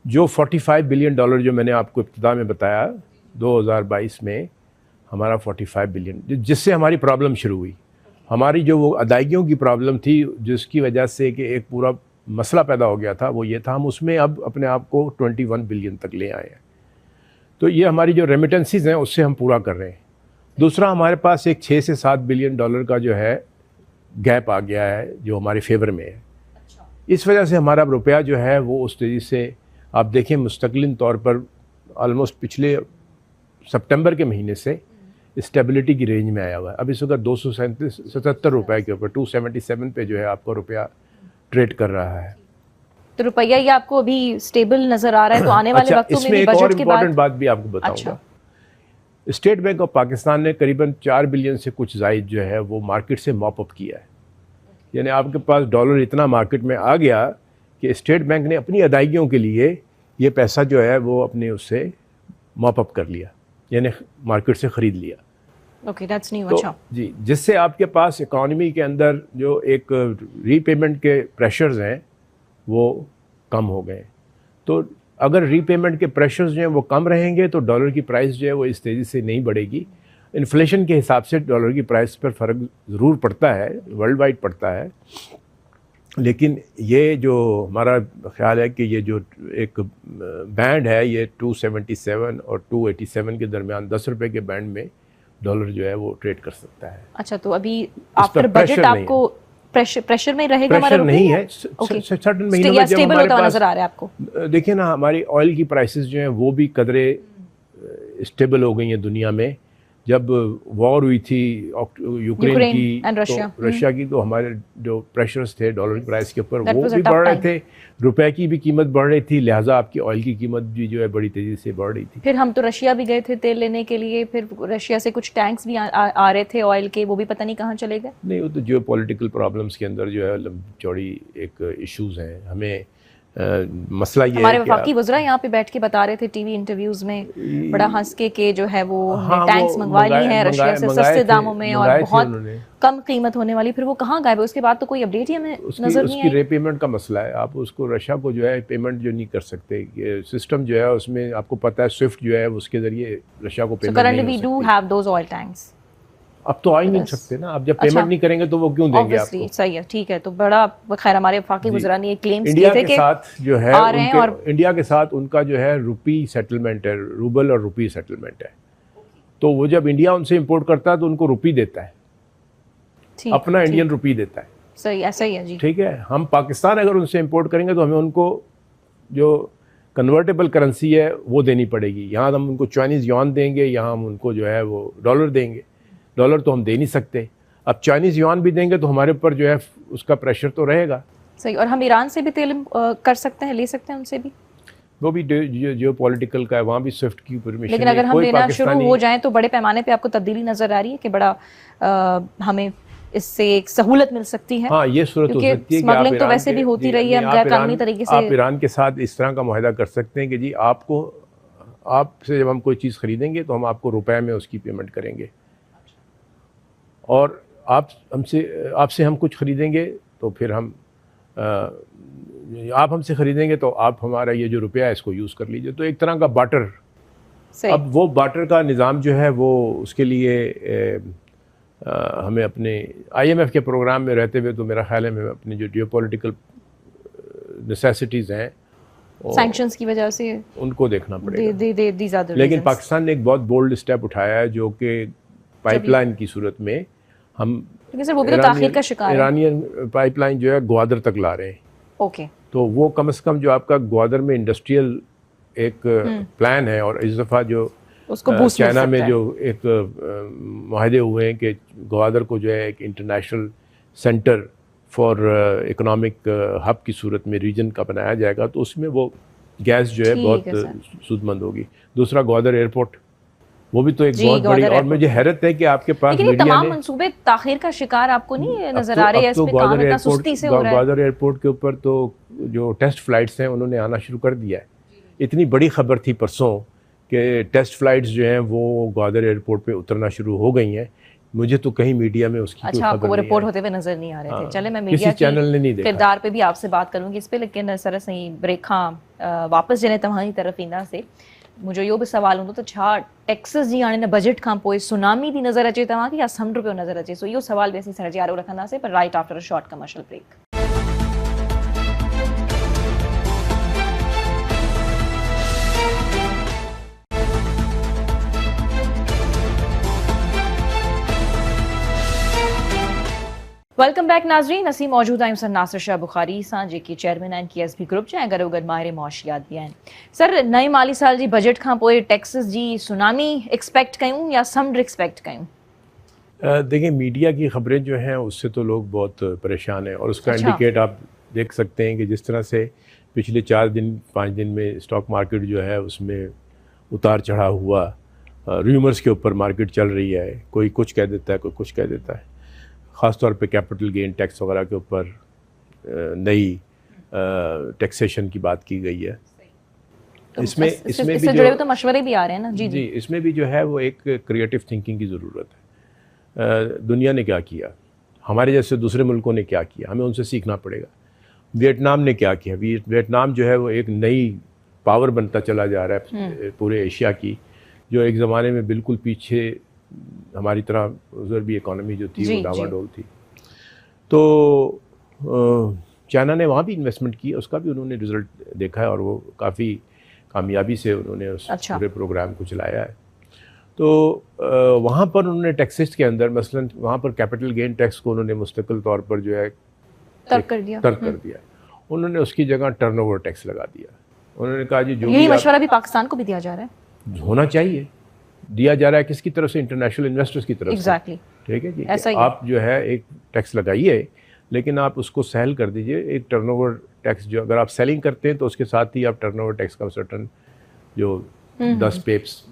जो $45 बिलियन जो मैंने आपको इब्तिदा में बताया 2022 में, हमारा 45 बिलियन, जिससे हमारी प्रॉब्लम शुरू हुई। हमारी जो वो अदायगियों की प्रॉब्लम थी जिसकी वजह से कि एक पूरा मसला पैदा हो गया था, वो ये था हम उसमें अब अपने आप को 21 बिलियन तक ले आए हैं। तो ये हमारी जो रेमिटेंसीज हैं उससे हम पूरा कर रहे हैं। दूसरा, हमारे पास एक 6 से 7 बिलियन डॉलर का जो है गैप आ गया है जो हमारे फेवर में है। अच्छा। इस वजह से हमारा रुपया जो है वो उस तेज़ी से, आप देखें मुस्तकिल तौर पर ऑलमोस्ट पिछले सितंबर के महीने से स्टेबिलिटी की रेंज में आया हुआ है। अब इस वक्त 277 रुपये के ऊपर 277 पे जो है आपका रुपया ट्रेड कर रहा है। तो रुपया ये आपको अभी स्टेबल नजर आ रहा है, तो आने वाले वक्तों में भी एक और बजट के बाद इम्पोर्टेंट बात भी आपको बताऊंगा। स्टेट बैंक ऑफ पाकिस्तान ने करीबन 4 बिलियन से कुछ जायद जो है वो मार्केट से मॉप अप किया है। यानी आपके पास डॉलर इतना मार्केट में आ गया कि स्टेट बैंक ने अपनी अदायगियों के लिए ये पैसा जो है वो अपने उससे मॉप अप कर लिया, यानी मार्केट से ख़रीद लिया। Okay, that's new. तो अच्छा जी, जिससे आपके पास इकॉनमी के अंदर जो एक रीपेमेंट के प्रेशर्स हैं वो कम हो गए। तो अगर रीपेमेंट के प्रेशर्स जो हैं वो कम रहेंगे तो डॉलर की प्राइस जो है वो इस तेज़ी से नहीं बढ़ेगी। इन्फ्लेशन के हिसाब से डॉलर की प्राइस पर फ़र्क ज़रूर पड़ता है, वर्ल्ड वाइड पड़ता है, लेकिन ये जो हमारा ख्याल है कि ये जो एक बैंड है ये 277 और 287 के दरमियान 10 रुपये के बैंड में डॉलर जो है वो ट्रेड कर सकता है। अच्छा, तो अभी आफ्टर बजट आपको प्रेशर में रहेगा? प्रेशर नहीं है, सर्टेन महीनों में जब हमारे पास नजर आ रहा है आपको, देखिए ना, हमारी ऑयल की प्राइसेस जो हैं वो भी कदरे स्टेबल हो गई हैं दुनिया में। जब वॉर हुई थी यूक्रेन की तो रशिया की, तो हमारे जो प्रेशर्स थे डॉलर की प्राइस के ऊपर वो भी बढ़ रहे थे, रुपए की भी कीमत बढ़ रही थी, लिहाजा आपकी ऑयल की कीमत भी जो है बड़ी तेज़ी से बढ़ रही थी। फिर हम तो रशिया भी गए थे तेल लेने के लिए, फिर रशिया से कुछ टैंक्स भी आ रहे थे ऑयल के, वो भी पता नहीं कहाँ चले गए। नहीं, वो तो जियो पॉलिटिकल प्रॉब्लम्स के अंदर जो है चौड़ी एक इशूज़ हैं। हमें मसला ये हमारे वफाकी वज़रा यहाँ पे बैठ के बता रहे थे टीवी इंटरव्यूज में बड़ा हंस के जो है वो टैंक्स मंगवा ली हैं रशिया से सस्ते दामों में और बहुत कम कीमत होने वाली, फिर वो कहाँ गायब है? उसके बाद तो कोई अपडेट ही हमें नजर नहीं आई। उसकी रीपेमेंट का मसला है, आप उसको रशिया को जो है पेमेंट जो नहीं कर सकते, सिस्टम जो है उसमें आपको पता है स्विफ्ट जो है उसके जरिए रशिया को पेमेंट नहीं हो सकती। We do have those oil tanks. अब तो आ ही नहीं सकते ना, अब जब पेमेंट नहीं करेंगे तो वो क्यों देंगे आपको? सही है, ठीक है। तो बड़ा खैर हमारे वफाकी वज़रा ने क्लेम्स किए थे कि साथ जो है और इंडिया के साथ उनका जो है रुपी सेटलमेंट है, रूबल और रुपी सेटलमेंट है। तो वो जब इंडिया उनसे इंपोर्ट करता है तो उनको रुपी देता है, अपना इंडियन रुपी देता है। सही है, सही है जी, ठीक है। हम पाकिस्तान अगर उनसे इंपोर्ट करेंगे तो हमें उनको जो कन्वर्टेबल करेंसी है वो देनी पड़ेगी। यहाँ हम उनको चाइनीज़ युआन देंगे, यहाँ हम उनको जो है वो डॉलर देंगे। डॉलर तो हम दे नहीं सकते, अब चाइनीज़ युआन भी देंगे तो हमारे ऊपर जो है उसका प्रेशर तो रहेगा। सही। और हम ईरान से भी तेल कर सकते हैं, ले सकते हैं उनसे भी? वो भी जो पॉलिटिकल का है, वहाँ भी स्विफ्ट की परमिशन। लेकिन अगर हम लेना शुरू हो जाएं तो बड़े पैमाने पे आपको तब्दीली नजर आ रही है कि बड़ा हमें इससे एक सहूलत मिल सकती है? हाँ, ये सूरत हो सकती है। स्मगलिंग तो वैसे भी होती रही है गैर कानूनी तरीके से। आप ईरान के साथ इस तरह का मुआहदा कर सकते हैं कि जी आपसे जब हम कोई चीज़ खरीदेंगे तो हम आपको रुपए में उसकी पेमेंट करेंगे, और आपसे हम कुछ खरीदेंगे तो फिर हम आप हमसे ख़रीदेंगे तो आप हमारा ये जो रुपया है इसको यूज़ कर लीजिए। तो एक तरह का बाटर। अब वो बाटर का निज़ाम जो है वो उसके लिए हमें अपने IMF के प्रोग्राम में रहते हुए तो मेरा ख्याल है मैं अपनी जो जियोपॉलिटिकल नेसेसिटीज़ हैं सैंक्शंस की वजह से उनको देखना पड़ेगा। लेकिन पाकिस्तान ने एक बहुत बोल्ड स्टेप उठाया है जो कि पाइपलाइन की सूरत में हम सर वो भी तो ताख़ीर का शिकार है। ईरानियन पाइपलाइन जो है ग्वादर तक ला रहे हैं। ओके, तो वो कम से कम जो आपका ग्वादर में इंडस्ट्रियल एक प्लान है, और इस दफ़ा जो चाइना में जो एक माहदे हुए हैं कि ग्वादर को जो है एक international centre for economic hub की सूरत में रीजन का बनाया जाएगा, तो उसमें वो गैस जो है बहुत सूदमंद होगी। दूसरा ग्वादर एयरपोर्ट, वो भी तो एक बहुत बड़ी, और मुझे हैरत है कि आपके पास मीडिया तमाम मंसूबे ताखीर का शिकार आपको नहीं नजर आ रहे हैं? ग्वादर एयरपोर्ट के ऊपर तो जो टेस्ट फ्लाइट्स हैं उन्होंने आना शुरू कर दिया है। इतनी बड़ी खबर थी परसों कि टेस्ट फ्लाइट्स जो हैं वो ग्वादर एयरपोर्ट पे उतरना शुरू हो गई हैं। मुझे तो कहीं मीडिया में उसकी कोई खबर आपको वो नहीं रिपोर्ट है। होते हुए नजर नहीं आ रहे थे। चले मैं किसी मीडिया चैनल ने नहीं देखा। किरदार पे भी आपसे बात करूंगी इस पे, लेकिन सर सही ब्रेखा वापस जने तव्हांजी तरफ़ ईंदा से मुझे इहो बि सवाल हूंदो त छा टैक्सेस जी हाणे न बजट खां पोइ सुनामी थी नज़र अचे तव्हांखे या समुंड पियो नज़र अचे? सो इहो सवाल बि असीं सर जारो रखंदासीं, पर right after a short commercial break. Welcome back नाज़रीन। असीं मौजूद आहियूं सर नासिर शाह बुखारी सां, जेके चेयरमैन आहिनि KSB ग्रुप जा, ऐं गॾो गॾु माहिर मुआशियात बि आहिनि। सर, नए माली साल जी बजट खां पोइ टैक्सेस जी सुनामी एक्सपेक्ट कयूं या समुंड एक्सपेक्ट कयूं? देखिए, मीडिया की खबरें जो हैं उससे तो लोग बहुत परेशान हैं, और उसका इंडिकेट आप देख सकते हैं कि जिस तरह से पिछले 4-5 दिन में स्टॉक मार्केट जो है उसमें उतार चढ़ाव हुआ, रूमर्स के ऊपर मार्केट चल रही है, कोई कुछ कह देता है, कोई कुछ कह देता है। ख़ास तौर पे कैपिटल गेन टैक्स वगैरह के ऊपर नई टैक्सेशन की बात की गई है। इसमें भी जुड़े तो मशवरे भी आ रहे हैं ना। जी, इसमें भी जो है वो एक क्रिएटिव थिंकिंग की ज़रूरत है। दुनिया ने क्या किया, हमारे जैसे दूसरे मुल्कों ने क्या किया, हमें उनसे सीखना पड़ेगा। वियतनाम ने क्या किया, वियतनाम जो है वो एक नई पावर बनता चला जा रहा है पूरे एशिया की, जो एक ज़माने में बिल्कुल पीछे हमारी तरह उधर भी इकोनॉमी जो थी वो डावाडोल थी। तो चाइना ने वहाँ भी इन्वेस्टमेंट की, उसका भी उन्होंने रिज़ल्ट देखा है, और वो काफ़ी कामयाबी से उन्होंने उस पूरे प्रोग्राम को चलाया है। तो वहाँ पर उन्होंने टैक्सेस के अंदर मसलन वहाँ पर कैपिटल गेन टैक्स को उन्होंने मुस्तकिल तौर पर जो है तर्क कर दिया। उन्होंने उसकी जगह टर्नओवर टैक्स लगा दिया। उन्होंने कहा जी जो यही मशवरा भी पाकिस्तान को भी दिया जा रहा है, होना चाहिए। दिया जा रहा है किसकी तरफ से? इंटरनेशनल इन्वेस्टर्स की तरफ से। ठीक है जी, आप जो है एक टैक्स लगाइए, लेकिन आप उसको सहल कर दीजिए। एक टर्नओवर टैक्स जो अगर आप सेलिंग करते हैं तो उसके साथ ही आप टर्नओवर टैक्स का सर्टन जो 10 पेप्स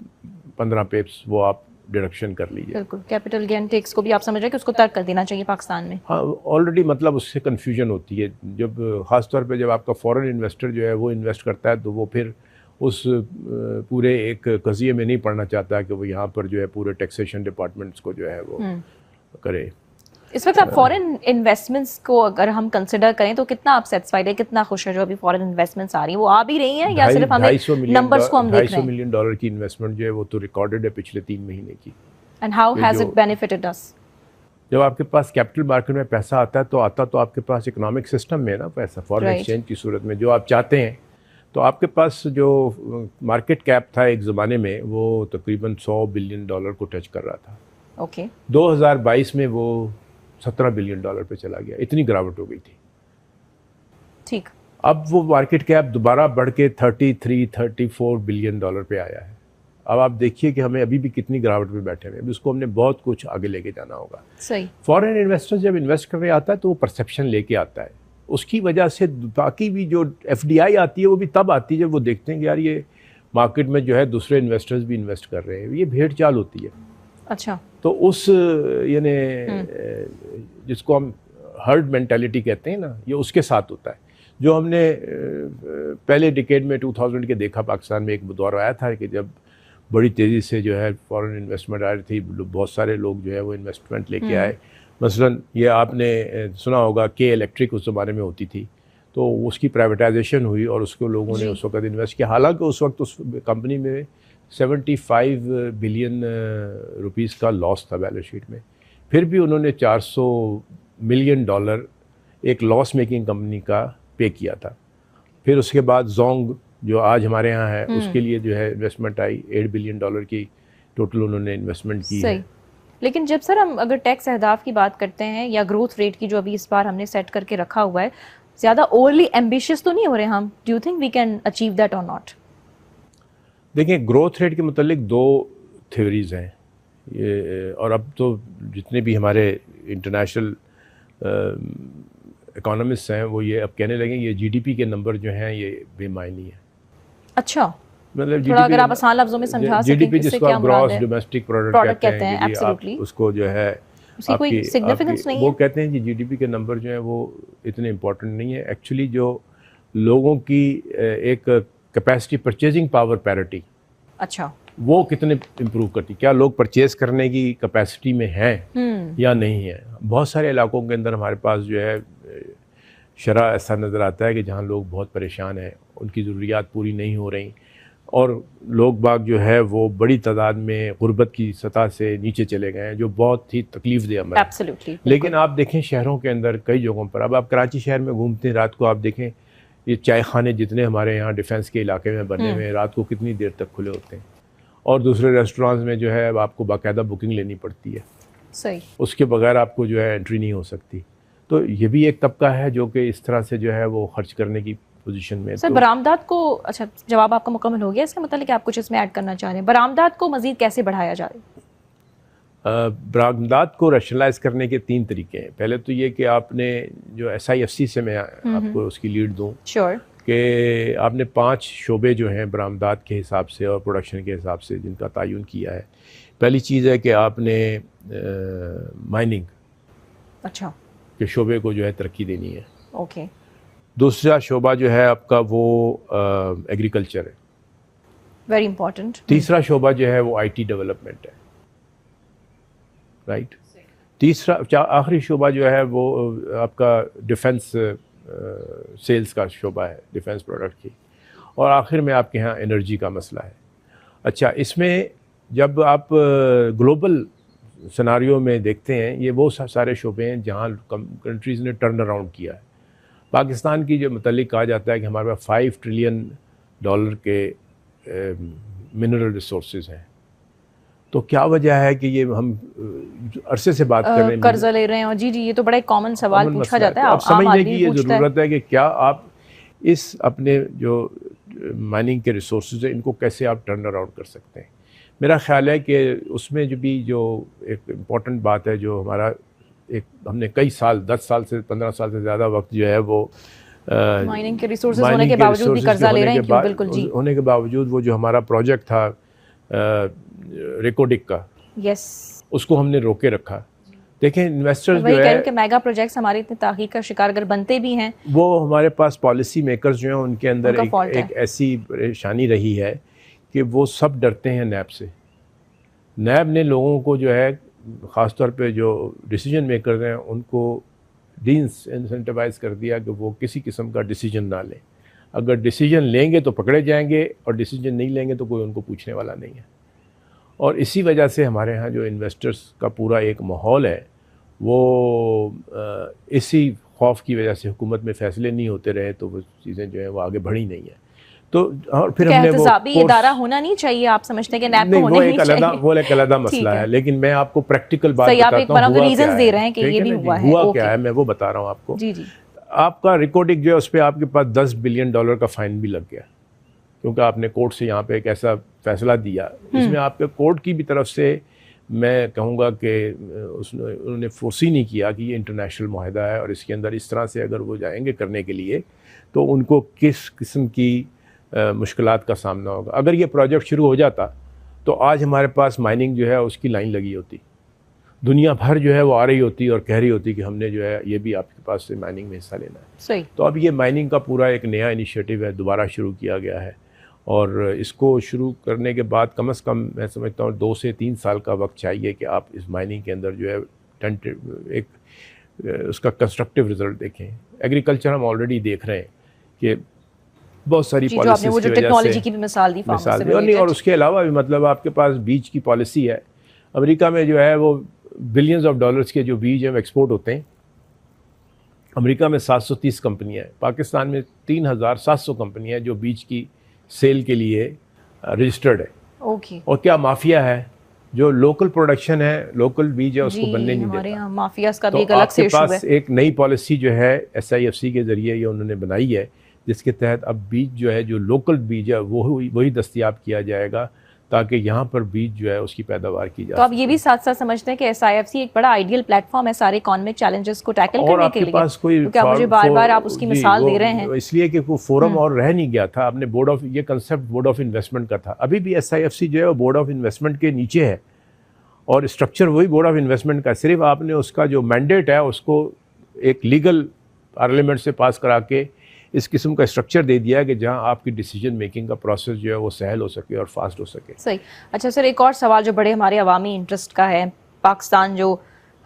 15 पेप्स वो आप डिडक्शन कर लीजिए। बिल्कुल, कैपिटल गेन टैक्स को भी आप समझ रहे हैं कि उसको तर्क कर देना चाहिए पाकिस्तान में। हाँ, ऑलरेडी मतलब उससे कन्फ्यूजन होती है। जब ख़ास तौर पे जब आपका फॉरेन इन्वेस्टर जो है वो इन्वेस्ट करता है तो वो फिर उस पूरे एक कज़िये में नहीं पढ़ना चाहता कि वो यहाँ पर जो है पूरे टैक्सेशन डिपार्टमेंट्स को जो है वो करे। इस वक्त आप फॉरेन इन्वेस्टमेंट्स को अगर हम कंसिडर करें तो कितना आप सेटिस्फाइड है, कितना खुश है जो अभी फॉरेन इन्वेस्टमेंट्स आ रही हैं? वो आ भी रही हैं या सिर्फ हमें नंबर्स को हम देख रहे हैं? $250 मिलियन की इन्वेस्टमेंट जो है वो तो रिकॉर्डेड है पिछले 3 महीने की। And how has it benefited us? जब आपके पास कैपिटल मार्केट में पैसा आता है तो आपके पास इकोनॉमिक सिस्टम में ना पैसा, फॉरेन एक्सचेंज की सूरत में जो आप चाहते हैं। तो आपके पास जो मार्केट कैप था एक ज़माने में वो तकरीबन $100 बिलियन को टच कर रहा था। ओके, 2022 में वो $17 बिलियन पे चला गया। इतनी गिरावट हो गई थी। ठीक, अब वो मार्केट कैप दोबारा बढ़ के 33-34 बिलियन पे आया है। अब आप देखिए कि हमें अभी भी कितनी गिरावट में बैठे हुए हैं। उसको हमने बहुत कुछ आगे लेके जाना होगा। सही। फॉरेन इन्वेस्टर जब इन्वेस्ट करने आता है तो वो परसेप्शन लेके आता है। उसकी वजह से बाकी भी जो FDI आती है वो भी तब आती है जब वो देखते हैं कि यार ये मार्केट में जो है दूसरे इन्वेस्टर्स भी इन्वेस्ट कर रहे हैं। ये भेड़ चाल होती है। अच्छा, तो उस यानी जिसको हम हर्ड मेंटालिटी कहते हैं ना, ये उसके साथ होता है। जो हमने पहले डिकेड में 2000 के देखा, पाकिस्तान में एक दौर आया था कि जब बड़ी तेज़ी से जो है फॉरेन इन्वेस्टमेंट आ रही थी, बहुत सारे लोग जो है वो इन्वेस्टमेंट लेके आए। मसलन ये आपने सुना होगा कि इलेक्ट्रिक उस ज़माने में होती थी, तो उसकी प्राइवेटाइजेशन हुई और उसको लोगों ने उस वक्त इन्वेस्ट किया। हालांकि उस वक्त उस कंपनी में 75 बिलियन रुपीस का लॉस था बैलेंस शीट में, फिर भी उन्होंने $400 मिलियन एक लॉस मेकिंग कंपनी का पे किया था। फिर उसके बाद जोंग जो आज हमारे यहाँ है उसके लिए जो है इन्वेस्टमेंट आई, $8 बिलियन की टोटल उन्होंने इन्वेस्टमेंट की है। लेकिन जब सर हम अगर टैक्स अहदाफ की बात करते हैं या ग्रोथ रेट की जो अभी इस बार हमने सेट करके रखा हुआ है, ज़्यादा ओवरली एम्बिशियस तो नहीं हो रहे हम? Do you think we can achieve that or not? देखिए, ग्रोथ रेट के मतलब 2 थ्योरीज हैं ये, और अब तो जितने भी हमारे इंटरनेशनल इकोनॉमिस्ट हैं वो ये अब कहने लगे ये जीडीपी के नंबर जो हैं ये बेमायनी है। अच्छा, मतलब थोड़ा अगर आप आसान लफ्जों में समझा सकें जीडीपी जिसको आप ग्रॉस डोमेस्टिक प्रोडक्ट कहते हैं एब्सोल्युटली, उसको जो है उसकी कोई सिग्निफिकेंस नहीं है। वो कहते हैं कि जीडीपी के नंबर जो हैं वो इतने इम्पोर्टेंट नहीं है। एक्चुअली जो लोगों की एक कैपेसिटी परचेजिंग पावर पैरिटी, अच्छा, वो कितने इम्प्रूव करती, क्या लोग परचेज करने की कैपेसिटी में हैं या नहीं है। बहुत सारे इलाकों के अंदर हमारे पास जो है शरह ऐसा नज़र आता है कि जहाँ लोग बहुत परेशान हैं, उनकी ज़रूरियात पूरी नहीं हो रही और लोग बाग जो है वो बड़ी तादाद में गुर्बत की सतह से नीचे चले गए हैं, जो बहुत ही तकलीफ़देह अमल है। लेकिन आप देखें शहरों के अंदर कई जगहों पर, अब आप कराची शहर में घूमते हैं रात को, आप देखें ये चाय खाने जितने हमारे यहाँ डिफेंस के इलाके में बने हुए हैं रात को कितनी देर तक खुले होते हैं, और दूसरे रेस्टोरेंट्स में जो है आपको बाकायदा बुकिंग लेनी पड़ती है। सही, उसके बगैर आपको जो है एंट्री नहीं हो सकती। तो ये भी एक तबका है जो कि इस तरह से जो है वो खर्च करने की पोजीशन में। सर, बरामदात को, अच्छा जवाब आपका मुकम्मल हो गया, इसका मतलब कि आप कुछ इसमें ऐड करना चाह रहे हैं? बरामदात को मजीद कैसे बढ़ाया जा रहा है? बरामदात को रैशनलाइज करने के 3 तरीके हैं। पहले तो ये कि आपने जो SIFC से मैं आपको उसकी लीड दूँ, श्योर, कि आपने 5 शोबे जो हैं बरामदात के हिसाब से और प्रोडक्शन के हिसाब से जिनका तयन किया है। पहली चीज़ है कि आपने माइनिंग, अच्छा, के शोबे को जो है तरक्की देनी है। ओके। दूसरा शोबा जो है आपका वो एग्रीकल्चर है, वेरी इंपॉर्टेंट। तीसरा शोबा जो है वो IT डेवलपमेंट है, राइट। तीसरा आखिरी शोबा जो है वो आपका डिफेंस सेल्स का शोबा है, डिफेंस प्रोडक्ट की, और आखिर में आपके यहाँ एनर्जी का मसला है। अच्छा, इसमें जब आप ग्लोबल सिनारियो में देखते हैं ये वो सारे शोबे हैं जहाँ कंट्रीज़ ने टर्न अराउंड किया है। पाकिस्तान की जो मुतल्लिक कहा जाता है कि हमारे पास $5 ट्रिलियन के मिनरल रिसोर्सेज हैं, तो क्या वजह है कि ये हम अरसे से बात कर रहे हैं, कर्जा ले रहे हैं? और जी ये तो बड़ा एक कॉमन सवाल पूछा जाता है। आप समझने की ये ज़रूरत है कि क्या आप इस अपने जो माइनिंग के रिसोर्सेज हैं इनको कैसे आप टर्न अराउंड कर सकते हैं। मेरा ख्याल है कि उसमें जो एक इम्पॉर्टेंट बात है, जो हमारा एक हमने कई साल 10 साल से 15 साल से ज़्यादा वक्त जो है वो माइनिंग के रिसोर्सेज होने के बावजूद भी कर्जा ले रहे हैं, क्यों? बिल्कुल जी, होने के बावजूद वो जो हमारा प्रोजेक्ट था रिकोडिक का, यस, उसको हमने रोके रखा। देखें इन्वेस्टर्स जो है कि मेगा प्रोजेक्ट्स हमारे इतने ताक़ीद का शिकार अगर बनते भी हैं, वो हमारे पास पॉलिसी मेकर्स जो हैं उनके अंदर एक ऐसी परेशानी रही है कि वो सब डरते हैं नैब से। नैब ने लोगों को जो है ख़ासतौर पे जो डिसीजन मेकर्स हैं उनको डिसइंसेंटिवाइज कर दिया कि वो किसी किस्म का डिसीजन ना लें। अगर डिसीजन लेंगे तो पकड़े जाएंगे और डिसीजन नहीं लेंगे तो कोई उनको पूछने वाला नहीं है। और इसी वजह से हमारे यहाँ जो इन्वेस्टर्स का पूरा एक माहौल है वो इसी खौफ की वजह से हुकूमत में फ़ैसले नहीं होते रहे, तो वो चीज़ें जो हैं वो आगे बढ़ी नहीं है। तो और फिर हमने वो इदारा होना नहीं चाहिए, आप समझते हैं कि नैब को होना नहीं चाहिए? वो एक अलग मसला है, लेकिन मैं आपको प्रैक्टिकल बात बताता हूँ, रीजंस दे रहे हैं कि ये भी हुआ क्या है, मैं वो बता रहा हूँ आपको। जी जी, आपका रिकॉर्डिंग जो है उस पर आपके पास $10 बिलियन का फ़ाइन भी लग गया, क्योंकि आपने कोर्ट से यहाँ पे एक ऐसा फैसला दिया जिसमें आपके कोर्ट की भी तरफ से मैं कहूँगा कि उन्होंने फोर्सी नहीं किया कि ये इंटरनेशनल माहिदा है और इसके अंदर इस तरह से अगर वो जाएंगे करने के लिए तो उनको किस किस्म की मुश्किलात का सामना होगा। अगर ये प्रोजेक्ट शुरू हो जाता तो आज हमारे पास माइनिंग जो है उसकी लाइन लगी होती, दुनिया भर जो है वो आ रही होती और कह रही होती कि हमने जो है ये भी आपके पास से माइनिंग में हिस्सा लेना है। सही। तो अब ये माइनिंग का पूरा एक नया इनिशिएटिव है, दोबारा शुरू किया गया है, और इसको शुरू करने के बाद कम से कम मैं समझता हूँ 2 से 3 साल का वक्त चाहिए कि आप इस माइनिंग के अंदर जो है एक उसका कंस्ट्रक्टिव रिजल्ट देखें। एग्रीकल्चर हम ऑलरेडी देख रहे हैं कि बहुत सारी पॉलिसीज वो जो टेक्नोलॉजी की भी मिसाल दी और नहीं, और उसके अलावा भी मतलब आपके पास बीज की पॉलिसी है। अमेरिका में जो है वो बिलियंस ऑफ डॉलर्स के जो बीज हैं एक्सपोर्ट होते हैं। अमेरिका में 730 कंपनियां हैं, पाकिस्तान में 3700 कंपनियां हैं जो बीज की सेल के लिए रजिस्टर्ड है। ओके। और क्या माफिया है जो लोकल प्रोडक्शन है, लोकल बीज है, उसको बनने नहीं हमारे देता। यहाँ माफियाज का भी तो एक अलग से आपके इशू है। पास एक नई पॉलिसी जो है SIFC के ज़रिए ये उन्होंने बनाई है, जिसके तहत अब बीज जो है, जो लोकल बीज है वही दस्तयाब किया जाएगा, ताकि यहाँ पर बीज जो है उसकी पैदावार की जाए। तो आप ये भी साथ साथ समझते हैं कि SIFC एक बड़ा आइडियल प्लेटफॉर्म है सारे इकोनॉमिक चैलेंजेस को टैकल करने के लिए? पास कोई क्योंकि आप मुझे बार-बार आप उसकी मिसाल दे रहे हैं। इसलिए कि वो फोरम और रह नहीं गया था। आपने ये कंसेप्ट बोर्ड ऑफ इन्वेस्टमेंट का था। अभी भी SIFC जो है वो बोर्ड ऑफ इन्वेस्टमेंट के नीचे है और स्ट्रक्चर वही बोर्ड ऑफ इन्वेस्टमेंट का। सिर्फ आपने उसका जो मैंडेट है उसको एक लीगल पार्लियामेंट से पास करा के इस किस्म का स्ट्रक्चर दे दिया है कि जहां आपकी डिसीजन मेकिंग का प्रोसेस जो है वो सहल हो सके और फास्ट हो सके। सही। अच्छा सर, एक और सवाल जो बड़े हमारे अवामी इंटरेस्ट का है। पाकिस्तान जो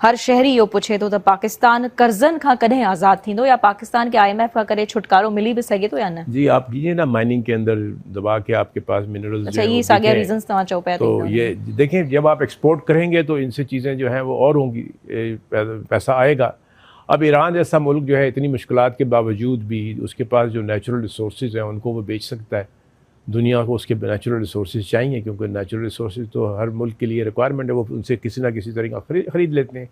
हर शहरी यो पूछे तो पाकिस्तान कर्जन खां कदें आज़ाद थींदो या पाकिस्तान के IMF का करे छुटकारो मिली भी सके तो या न? जी आप कीजिए ना, माइनिंग के अंदर दबा के आपके पास मिनरल्स। अच्छा, ये सागे रीजंस तमाम चौ पे। तो ये देखें, जब आप एक्सपोर्ट करेंगे तो इनसे चीज़ें जो हैं वो और होंगी, पैसा आएगा। अब ईरान जैसा मुल्क जो है इतनी मुश्किलात के बावजूद भी उसके पास जो नेचुरल रिसोर्सेज हैं उनको वो बेच सकता है। दुनिया को उसके नेचुरल रिसोर्सेज चाहिए, क्योंकि नेचुरल रिसोर्सेज तो हर मुल्क के लिए रिक्वायरमेंट है, वो उनसे किसी ना किसी तरीका खरीद लेते हैं।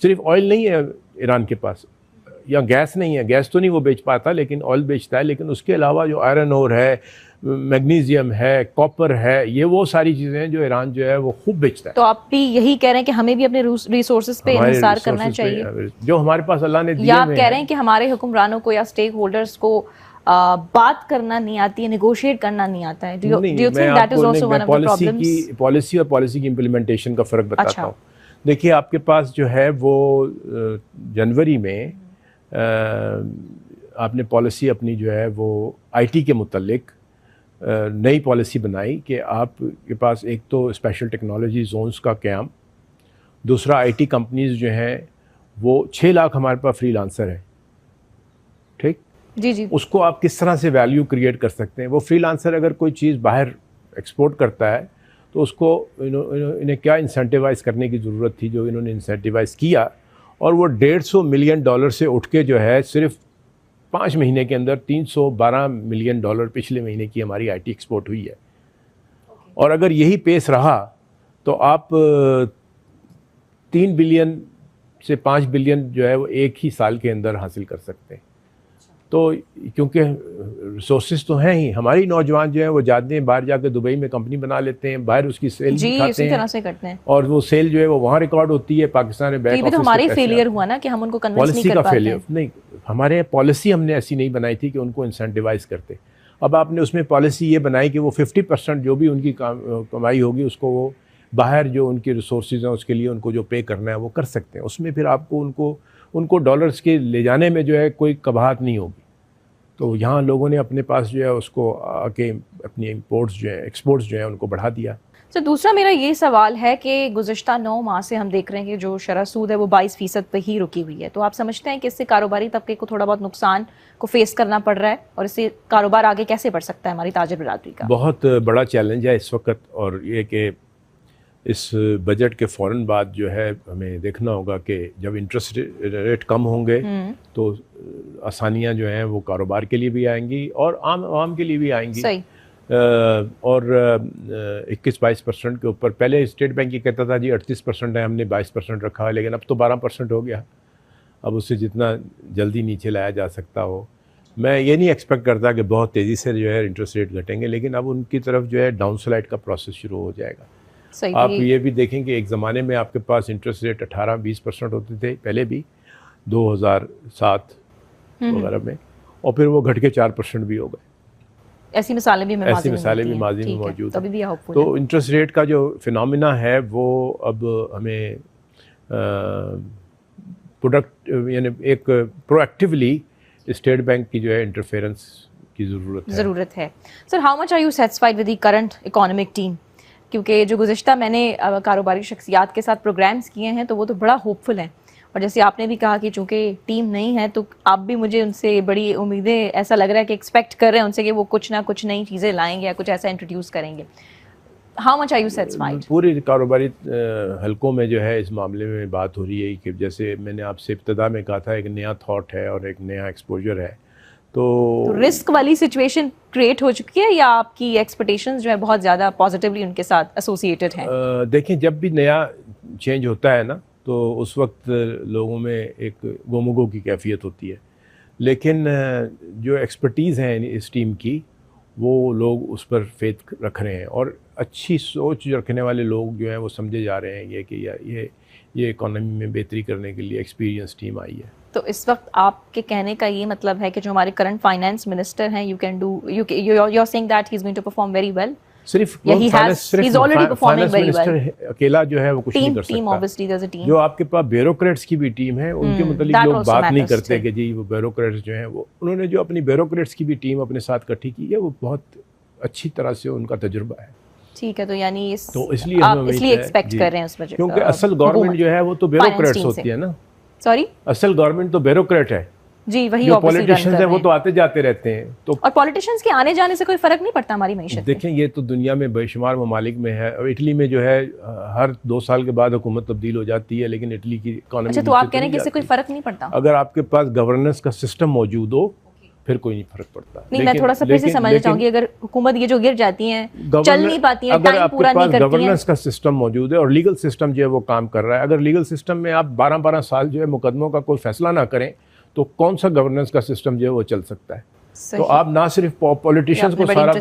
सिर्फ ऑयल नहीं है ईरान के पास, या गैस नहीं है, गैस तो नहीं वो बेच पाता लेकिन ऑयल बेचता है। लेकिन उसके अलावा जो आयरन ओर है, मैग्नीशियम है, कॉपर है, ये वो सारी चीज़ें हैं जो ईरान जो है वो खूब बेचता है। तो आप भी यही कह रहे हैं कि हमें भी अपने रिसोर्सेज पे इंहिसार करना चाहिए, जो हमारे पास अल्लाह ने दिए। या आप कह रहे हैं कि हमारे हुक्मरानों को या स्टेक होल्डर्स को बात करना नहीं आती है, नेगोशिएट करना नहीं आता है? पॉलिसी और पॉलिसी की इम्प्लीमेंटेशन का फ़र्क बताता हूँ। देखिए आपके पास जो है वो जनवरी में आपने पॉलिसी अपनी जो है वो IT के मुतल्लिक नई पॉलिसी बनाई कि आपके पास एक तो स्पेशल टेक्नोलॉजी जोन्स का क़याम, दूसरा IT कंपनीज जो हैं वो 6 लाख हमारे पास फ्रीलांसर है, ठीक जी, उसको आप किस तरह से वैल्यू क्रिएट कर सकते हैं। वो फ्रीलांसर अगर कोई चीज़ बाहर एक्सपोर्ट करता है तो उसको इन्हें क्या इंसेंटिवाइज़ करने की ज़रूरत थी, जो इन्होंने इंसेंटिवाइज़ किया। और वो $150 मिलियन से उठ के जो है सिर्फ 5 महीने के अंदर $312 मिलियन पिछले महीने की हमारी IT एक्सपोर्ट हुई है। और अगर यही पेस रहा तो आप 3 बिलियन से 5 बिलियन जो है वो एक ही साल के अंदर हासिल कर सकते हैं। तो क्योंकि रिसोर्सेज तो हैं ही, हमारी नौजवान जो है वो जाते हैं बाहर जाकर दुबई में कंपनी बना लेते हैं, बाहर उसकी सेल दिखाते हैं, तरह से करते हैं और वो सेल जो है वो वहाँ रिकॉर्ड होती है। पाकिस्तान में बैक ऑफिस तो हमारी फेलियर हुआ ना कि हम उनको कन्विंस नहीं कर पाते हैं। नहीं, हमारे पॉलिसी हमने ऐसी नहीं बनाई थी कि उनको इंसेंटिवाइज करते। अब आपने उसमें पॉलिसी ये बनाई कि वो 50% जो भी उनकी कमाई होगी उसको वो बाहर जो उनके रिसोर्सेज हैं उसके लिए उनको जो पे करना है वो कर सकते हैं। उसमें फिर आपको उनको डॉलर्स के ले जाने में जो है कोई कबाहत नहीं होगी। तो यहाँ लोगों ने अपने पास जो है उसको आके अपनी इंपोर्ट्स जो है, एक्सपोर्ट्स जो है उनको बढ़ा दिया। तो दूसरा मेरा ये सवाल है कि गुज़िश्ता 9 माह से हम देख रहे हैं कि जो शरह सूद है वो 22% पे ही रुकी हुई है। तो आप समझते हैं कि इससे कारोबारी तबके को थोड़ा बहुत नुकसान को फेस करना पड़ रहा है, और इससे कारोबार आगे कैसे बढ़ सकता है हमारी ताजिर बिरादरी का? बहुत बड़ा चैलेंज है इस वक्त। और ये कि इस बजट के फ़ौरन बाद जो है हमें देखना होगा कि जब इंटरेस्ट रेट कम होंगे तो आसानियाँ जो हैं वो कारोबार के लिए भी आएंगी और आम के लिए भी आएंगी। सही। और 21-22% के ऊपर, पहले स्टेट बैंक ये कहता था जी 38% है, हमने 22% रखा है, लेकिन अब तो 12% हो गया। अब उससे जितना जल्दी नीचे लाया जा सकता हो। मैं ये नहीं एक्सपेक्ट करता कि बहुत तेज़ी से जो है इंटरेस्ट रेट घटेंगे, लेकिन अब उनकी तरफ जो है डाउन स्लाइड का प्रोसेस शुरू हो जाएगा। आप ये भी देखें कि एक ज़माने में आपके पास इंटरेस्ट रेट 18-20% होते थे, पहले भी 2007 वगैरह में, और फिर वो घट के 4% भी हो गए। ऐसी मिसालें भी माजी में मौजूद हैं। तो इंटरेस्ट रेट का जो फिनोमिना है वो अब हमें यानी एक प्रोएक्टिवली स्टेट बैंक की जो है इंटरफेरेंस की ज़रूरत है। Sir, how much are you satisfied with the current economic team? क्योंकि जो गुज़िश्ता मैंने कारोबारी शख्सियात के साथ प्रोग्राम्स किए हैं तो वो तो बड़ा होपफुल हैं, और जैसे आपने भी कहा कि चूंकि टीम नहीं है तो आप भी मुझे उनसे बड़ी उम्मीदें, ऐसा लग रहा है कि एक्सपेक्ट कर रहे हैं उनसे कि वो कुछ ना कुछ नई चीज़ें लाएंगे या कुछ ऐसा इंट्रोड्यूस करेंगे। How much are you satisfied? पूरी कारोबारी हलकों में जो है इस मामले में बात हो रही है कि जैसे मैंने आपसे इब्तदा में कहा था, एक नया थॉट है और एक नया एक्सपोजर है। तो रिस्क वाली सिचुएशन क्रिएट हो चुकी है या आपकी एक्सपेक्टेशंस जो है बहुत ज़्यादा पॉजिटिवली उनके साथ एसोसिएटेड हैं? देखें, जब भी नया चेंज होता है ना तो उस वक्त लोगों में एक गोमगो की कैफियत होती है, लेकिन जो एक्सपर्टीज़ हैं इस टीम की वो लोग उस पर फेथ रख रहे हैं और अच्छी सोच रखने वाले लोग जो हैं वो समझे जा रहे हैं कि ये इकोनॉमी में बेहतरी करने के लिए एक्सपीरियंस टीम आई है। तो इस वक्त आपके कहने का ये मतलब है कि जो हमारे करंट फाइनेंस मिनिस्टर हैं, you are saying that he is going to perform very well? सिर्फ अकेला जो है वो कुछ नहीं कर सकता। जो आपके पास ब्यूरोक्रेट्स की भी टीम है उनके मतलब लोग बात नहीं करते कि जी वो ब्यूरोक्रेट्स जो हैं वो, उन्होंने जो अपनी ब्यूरोक्रेट्स की भी टीम अपने साथ इकट्ठी की है वो बहुत अच्छी तरह से उनका तजुर्बा है। ठीक है, तो यानी इसलिए आप इसलिए एक्सपेक्ट कर रहे हैं उस बजट, क्योंकि असल गवर्नमेंट जो है वो तो ब्यूरोक्रेट्स होती है ना। सॉरी, असल गवर्नमेंट तो ब्यूरोक्रेट है जी, वही जो पॉलिटिशियंस हैं वो तो आते जाते रहते हैं। तो और पॉलिटिशियंस के आने जाने से कोई फर्क नहीं पड़ता हमारी मईशत? देखें, ये तो दुनिया में बेशुमार ममालिक में है। और इटली में जो है हर 2 साल के बाद हुकूमत तब्दील हो जाती है, लेकिन इटली की इकोनॉमी। अच्छा, तो आप कह रहे हैं कि इससे कोई फर्क नहीं पड़ता? अगर आपके पास गवर्नेंस का सिस्टम मौजूद हो फिर कोई नहीं फर्क पड़ता। नहीं, मैं थोड़ा सा फिर से समझना चाहूंगी, अगर हुकूमत ये जो गिर जाती हैं, चल नहीं पाती हैं, टाइम पूरा नहीं करती हैं, गवर्नेंस का सिस्टम मौजूद है और लीगल सिस्टम जो है वो काम कर रहा है। अगर लीगल सिस्टम में आप 12-12 साल जो है मुकदमों का कोई फैसला ना करें तो कौन सा गवर्नेंस का सिस्टम जो है वो चल सकता है? तो आप ना सिर्फ पॉलिटिशियंस को सारा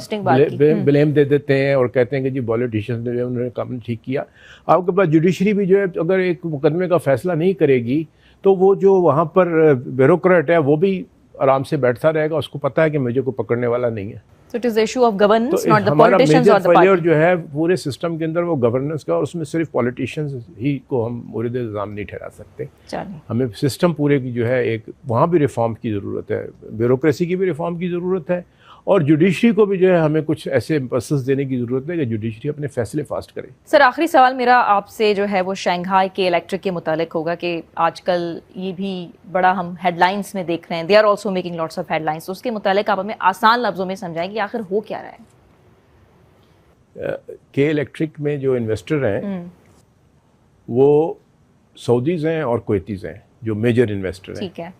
ब्लेम दे देते हैं और कहते हैं कि जी पॉलिटिशियंस ने उन्होंने काम ठीक किया। आपके पास जुडिशरी भी जो है अगर एक मुकदमे का फैसला नहीं करेगी तो वो जो वहाँ पर ब्यूरोक्रेट है वो भी आराम से बैठता रहेगा, उसको पता है कि मुझे को पकड़ने वाला नहीं है। So it is the issue of governance, तो not the politicians or the party. जो है पूरे सिस्टम के अंदर वो गवर्नेंस का, और उसमें सिर्फ पॉलिटिशियंस ही को हम मुरीद इल्ज़ाम नहीं ठहरा सकते। हमें सिस्टम पूरे की जो है एक वहाँ भी रिफॉर्म की ज़रूरत है, ब्यूरोक्रेसी की भी रिफॉर्म की ज़रूरत है और जुडिशरी को भी जो है हमें कुछ ऐसे इम्पल्स देने की ज़रूरत है कि जुडिशरी अपने फैसले फास्ट करे। सर, आखिरी सवाल मेरा आपसे जो है वो शंघाई के इलेक्ट्रिक के मुतालिक होगा कि आजकल ये भी बड़ा हम हेडलाइंस में देख रहे हैं, they are also making lots of headlines. उसके मुतालिक आप हमें आसान लफ्जों में समझाएंगे आखिर हो क्या रहा है? के इलेक्ट्रिक में जो इन्वेस्टर हैं वो सऊदीज़ हैं और कुवैतीज़ हैं जो मेजर इन्वेस्टर हैं। ठीक है।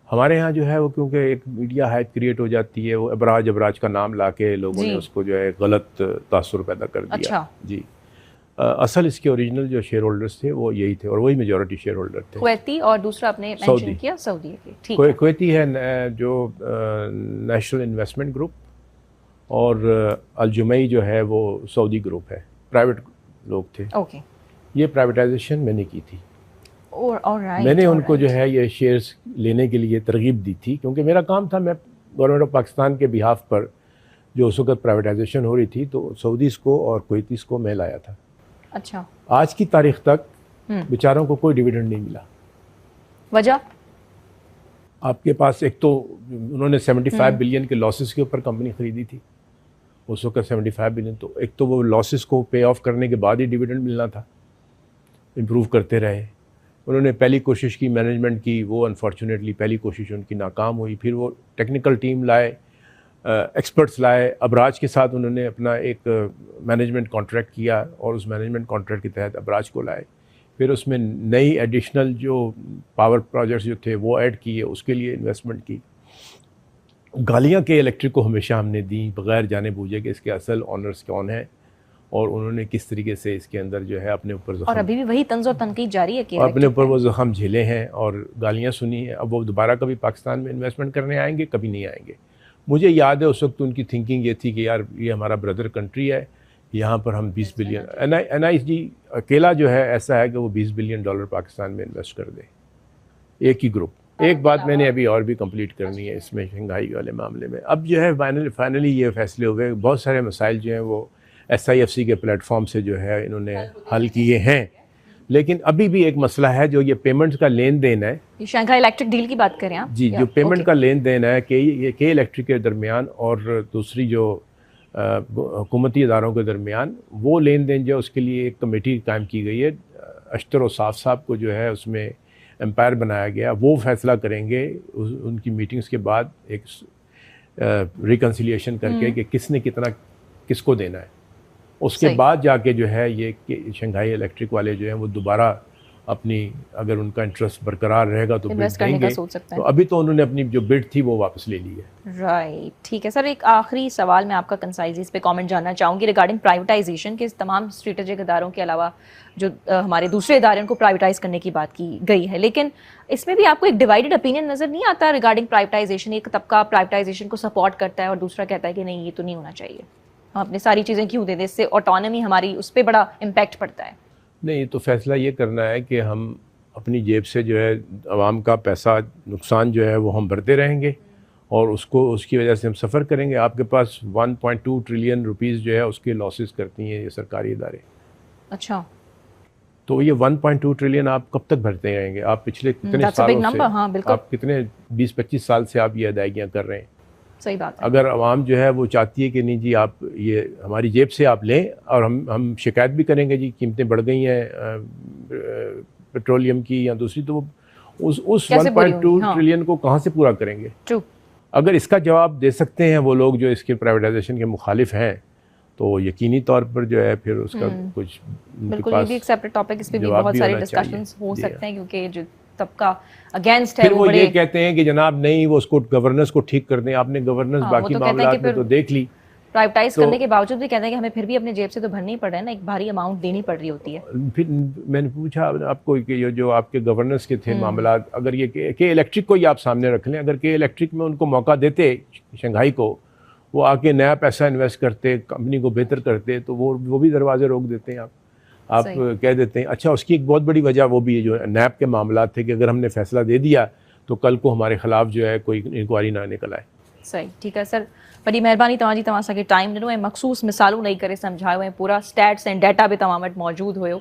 हमारे यहाँ जो है वो क्योंकि एक मीडिया हाइप क्रिएट हो जाती है, वो अबराज का नाम लाके लोगों ने उसको जो है गलत तासुर पैदा कर दिया। अच्छा। जी, असल इसके ओरिजिनल जो शेयर होल्डर्स थे वो यही थे और वही मेजॉरिटी शेयर होल्डर थे। कुवैती और दूसरा आपने मेंशन किया सऊदी के। ठीक है। कुवैती है जो नेशनल इन्वेस्टमेंट ग्रुप और अलजुमई जो है वो सऊदी ग्रुप है, प्राइवेट लोग थे। ओके। ये प्राइवेटाइजेशन मैंने की थी। Alright, मैंने उनको जो है ये शेयर्स लेने के लिए तरगीब दी थी क्योंकि मेरा काम था, मैं गवर्नमेंट ऑफ पाकिस्तान के बिहाफ पर जो उस वक्त प्राइवेटाइजेशन हो रही थी तो सऊदीज़ को और कुवैतीज़ को मैं लाया था। अच्छा। आज की तारीख तक बेचारों को कोई डिविडेंड नहीं मिला। वजह? आपके पास एक तो उन्होंने 75 बिलियन के लॉसेस के ऊपर कंपनी खरीदी थी उस वक्त। 75 बिलियन, तो एक तो वो लॉसेस को पे ऑफ करने के बाद ही डिविडेंड मिलना था। इम्प्रूव करते रहे, उन्होंने पहली कोशिश की मैनेजमेंट की, वो अनफॉर्चुनेटली पहली कोशिश उनकी नाकाम हुई। फिर वो टेक्निकल टीम लाए, एक्सपर्ट्स लाए, अबराज के साथ उन्होंने अपना एक मैनेजमेंट कॉन्ट्रैक्ट किया और उस मैनेजमेंट कॉन्ट्रैक्ट के तहत अबराज को लाए। फिर उसमें नई एडिशनल जो पावर प्रोजेक्ट्स जो थे वो ऐड किए, उसके लिए इन्वेस्टमेंट की। गालियाँ के इलेक्ट्रिक को हमेशा हमने दी बग़ैर जाने बूझे कि इसके असल ऑनर्स कौन है और उन्होंने किस तरीके से इसके अंदर जो है अपने ऊपर और अभी भी वही तंज़ और तनकीद जारी है कि अपने ऊपर वो ज़ख्म झेले हैं और गालियाँ सुनी हैं। अब वो दोबारा कभी पाकिस्तान में इन्वेस्टमेंट करने आएंगे? कभी नहीं आएंगे। मुझे याद है उस वक्त उनकी थिंकिंग ये थी कि यार ये हमारा ब्रदर कंट्री है, यहाँ पर हम 20 बिलियन NIG अकेला जो है ऐसा है कि वो $20 बिलियन पाकिस्तान में इन्वेस्ट कर दे, एक ही ग्रुप। एक बात मैंने अभी और भी कंप्लीट करनी है इसमें शंघाई वाले मामले में। अब जो है फाइनली ये फैसले हुए, बहुत सारे मसाइल जो हैं वो SIFC के प्लेटफॉर्म से जो है इन्होंने हल किए हैं, लेकिन अभी भी एक मसला है जो ये पेमेंट्स का लेन देन है। शंघाई इलेक्ट्रिक डील की बात करें आप? जी, जो पेमेंट का लेन देन है के इलेक्ट्रिक के दरमियान और दूसरी जो हुकूमती इदारों के दरमियान, वो लेन देन जो उसके लिए एक कमेटी कायम की गई है। अश्तर और साफ साहब को जो है उसमें एम्पायर बनाया गया, वो फैसला करेंगे उनकी मीटिंग्स के बाद एक रिकन्सिलिएशन करके कि किसने कितना किसको देना है। उसके बाद जाके जो है ये कि शंघाई इलेक्ट्रिक वाले जो हैं वो दोबारा अपनी, अगर उनका इंटरेस्ट बरकरार रहेगा तो बिड देंगे। तो अभी तो उन्होंने अपनी जो बिड थी वो वापस ले ली है। राइट, ठीक है सर। एक आखिरी सवाल मैं आपका कंसाइज इस पे कमेंट जानना चाहूँगी रिगार्डिंग प्राइवेटाइजेशन के। तमाम स्ट्रेटेजिक इदारों के अलावा जो हमारे दूसरे इदारे उनको प्राइवेटाइज करने की बात की गई है, लेकिन इसमें भी आपको एक डिवाइडेड ओपिनियन नज़र नहीं आता रिगार्डिंग प्राइवेटाइजेशन? एक तबका प्राइवेटाइजेशन को सपोर्ट करता है और दूसरा कहता है कि नहीं, ये तो नहीं होना चाहिए, हम अपनी सारी चीज़ें क्यों दे दें, इससे ऑटोनॉमी हमारी उस पर बड़ा इम्पैक्ट पड़ता है। नहीं, तो फैसला ये करना है कि हम अपनी जेब से जो है आवाम का पैसा नुकसान जो है वो हम भरते रहेंगे और उसकी वजह से हम सफ़र करेंगे। आपके पास 1.2 ट्रिलियन रुपीस जो है उसके लॉसेस करती हैं ये सरकारी इदारे। अच्छा, तो ये 1.2 ट्रिलियन आप कब तक भरते रहेंगे? आप पिछले कितने सालों से, हाँ, बिल्कुल। आप कितने 20-25 साल से आप ये अदायगियाँ कर रहे हैं। सही बात है। अगर आवाम जो है वो चाहती है कि नहीं जी आप ये हमारी जेब से आप लें, और हम शिकायत भी करेंगे जी कीमतें बढ़ गई हैं पेट्रोलियम की या दूसरी, तो उस 1.2 ट्रिलियन को कहाँ से पूरा करेंगे? ट्रू। अगर इसका जवाब दे सकते हैं वो लोग जो इसके प्राइवेटाइजेशन के मुखालिफ हैं, तो यकीनी तौर पर जो है फिर उसका कुछ बिल्कुल, ये भी एक सेपरेट टॉपिक, इस पे भी बहुत सारे डिस्कशंस हो सकते हैं, क्योंकि जो तबका अगेंस्ट है वो ये कहते हैं कि जनाब नहीं, वो उसको गवर्नेंस को ठीक कर दें। आपने गवर्नेंस बाकी मामलात में तो देख ली, प्राइवेटाइज करने के बावजूद भी कहते हैं कि हमें फिर भी अपने जेब से तो भरनी पड़ रहा है ना, एक भारी अमाउंट देनी पड़ रही होती है। फिर मैंने पूछा आपको कि ये जो आपके गवर्नेंस के थे मामलात, अगर ये के इलेक्ट्रिक को ही आप सामने रख लें, अगर के इलेक्ट्रिक में उनको मौका देते शंघाई को, वो आके नया पैसा इन्वेस्ट करते, कंपनी को बेहतर करते, तो वो भी दरवाजे रोक देते हैं। आप कह देते हैं। अच्छा, उसकी एक बहुत बड़ी वजह वो भी जो नैब के मामला थे कि अगर हमने फैसला दे दिया तो कल को हमारे खिलाफ जो है कोई इंक्वायरी ना निकल आए। सही, ठीक है सर, बड़ी महिरबानी तव्हांजी, तव्हां असांखे टाइम ॾिनो ऐं मख़सूस मिसालूं ॾेई करे सम्झायो ऐं पूरा स्टैट्स ऐं डाटा भी तव्हां वटि मौजूद हुयो।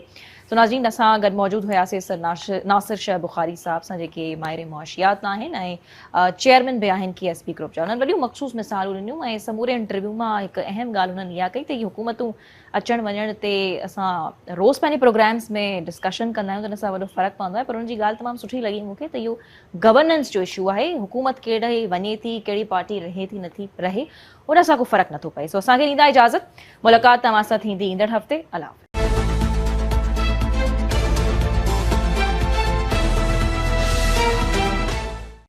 तो नाज़रीन, असां गॾु मौजूद हुआसीं सर नासिर शाह बुखारी साहब सां, जेके माहिर मुआशियात आहिनि ऐं चेयरमैन भी आहिनि KSB ग्रुप जा। उन्हनि वॾियूं मख़सूस मिसालूं ॾिनियूं ऐं समूरे इंटरव्यू मां हिकु अहम ॻाल्हि उन्हनि इहा कई त इहे हुकूमतूं अचण वञण ते असां रोज़ पंहिंजे प्रोग्राम्स में डिस्कशन कंदा आहियूं त हुन सां वॾो फ़र्क़ु पवंदो आहे, पर उनजी ॻाल्हि तमामु सुठी लॻी मूंखे त इहो गवर्नेंस जो इशू आहे। हुकूमत केॾे वञे थी, कहिड़ी पार्टी रहे थी नथी रहे, उन सां को फ़र्क़ु नथो पए। सो असांखे ॾींदा इजाज़त, मुलाक़ात तव्हां सां थींदी ईंदड़ हफ़्ते। अल्लाह।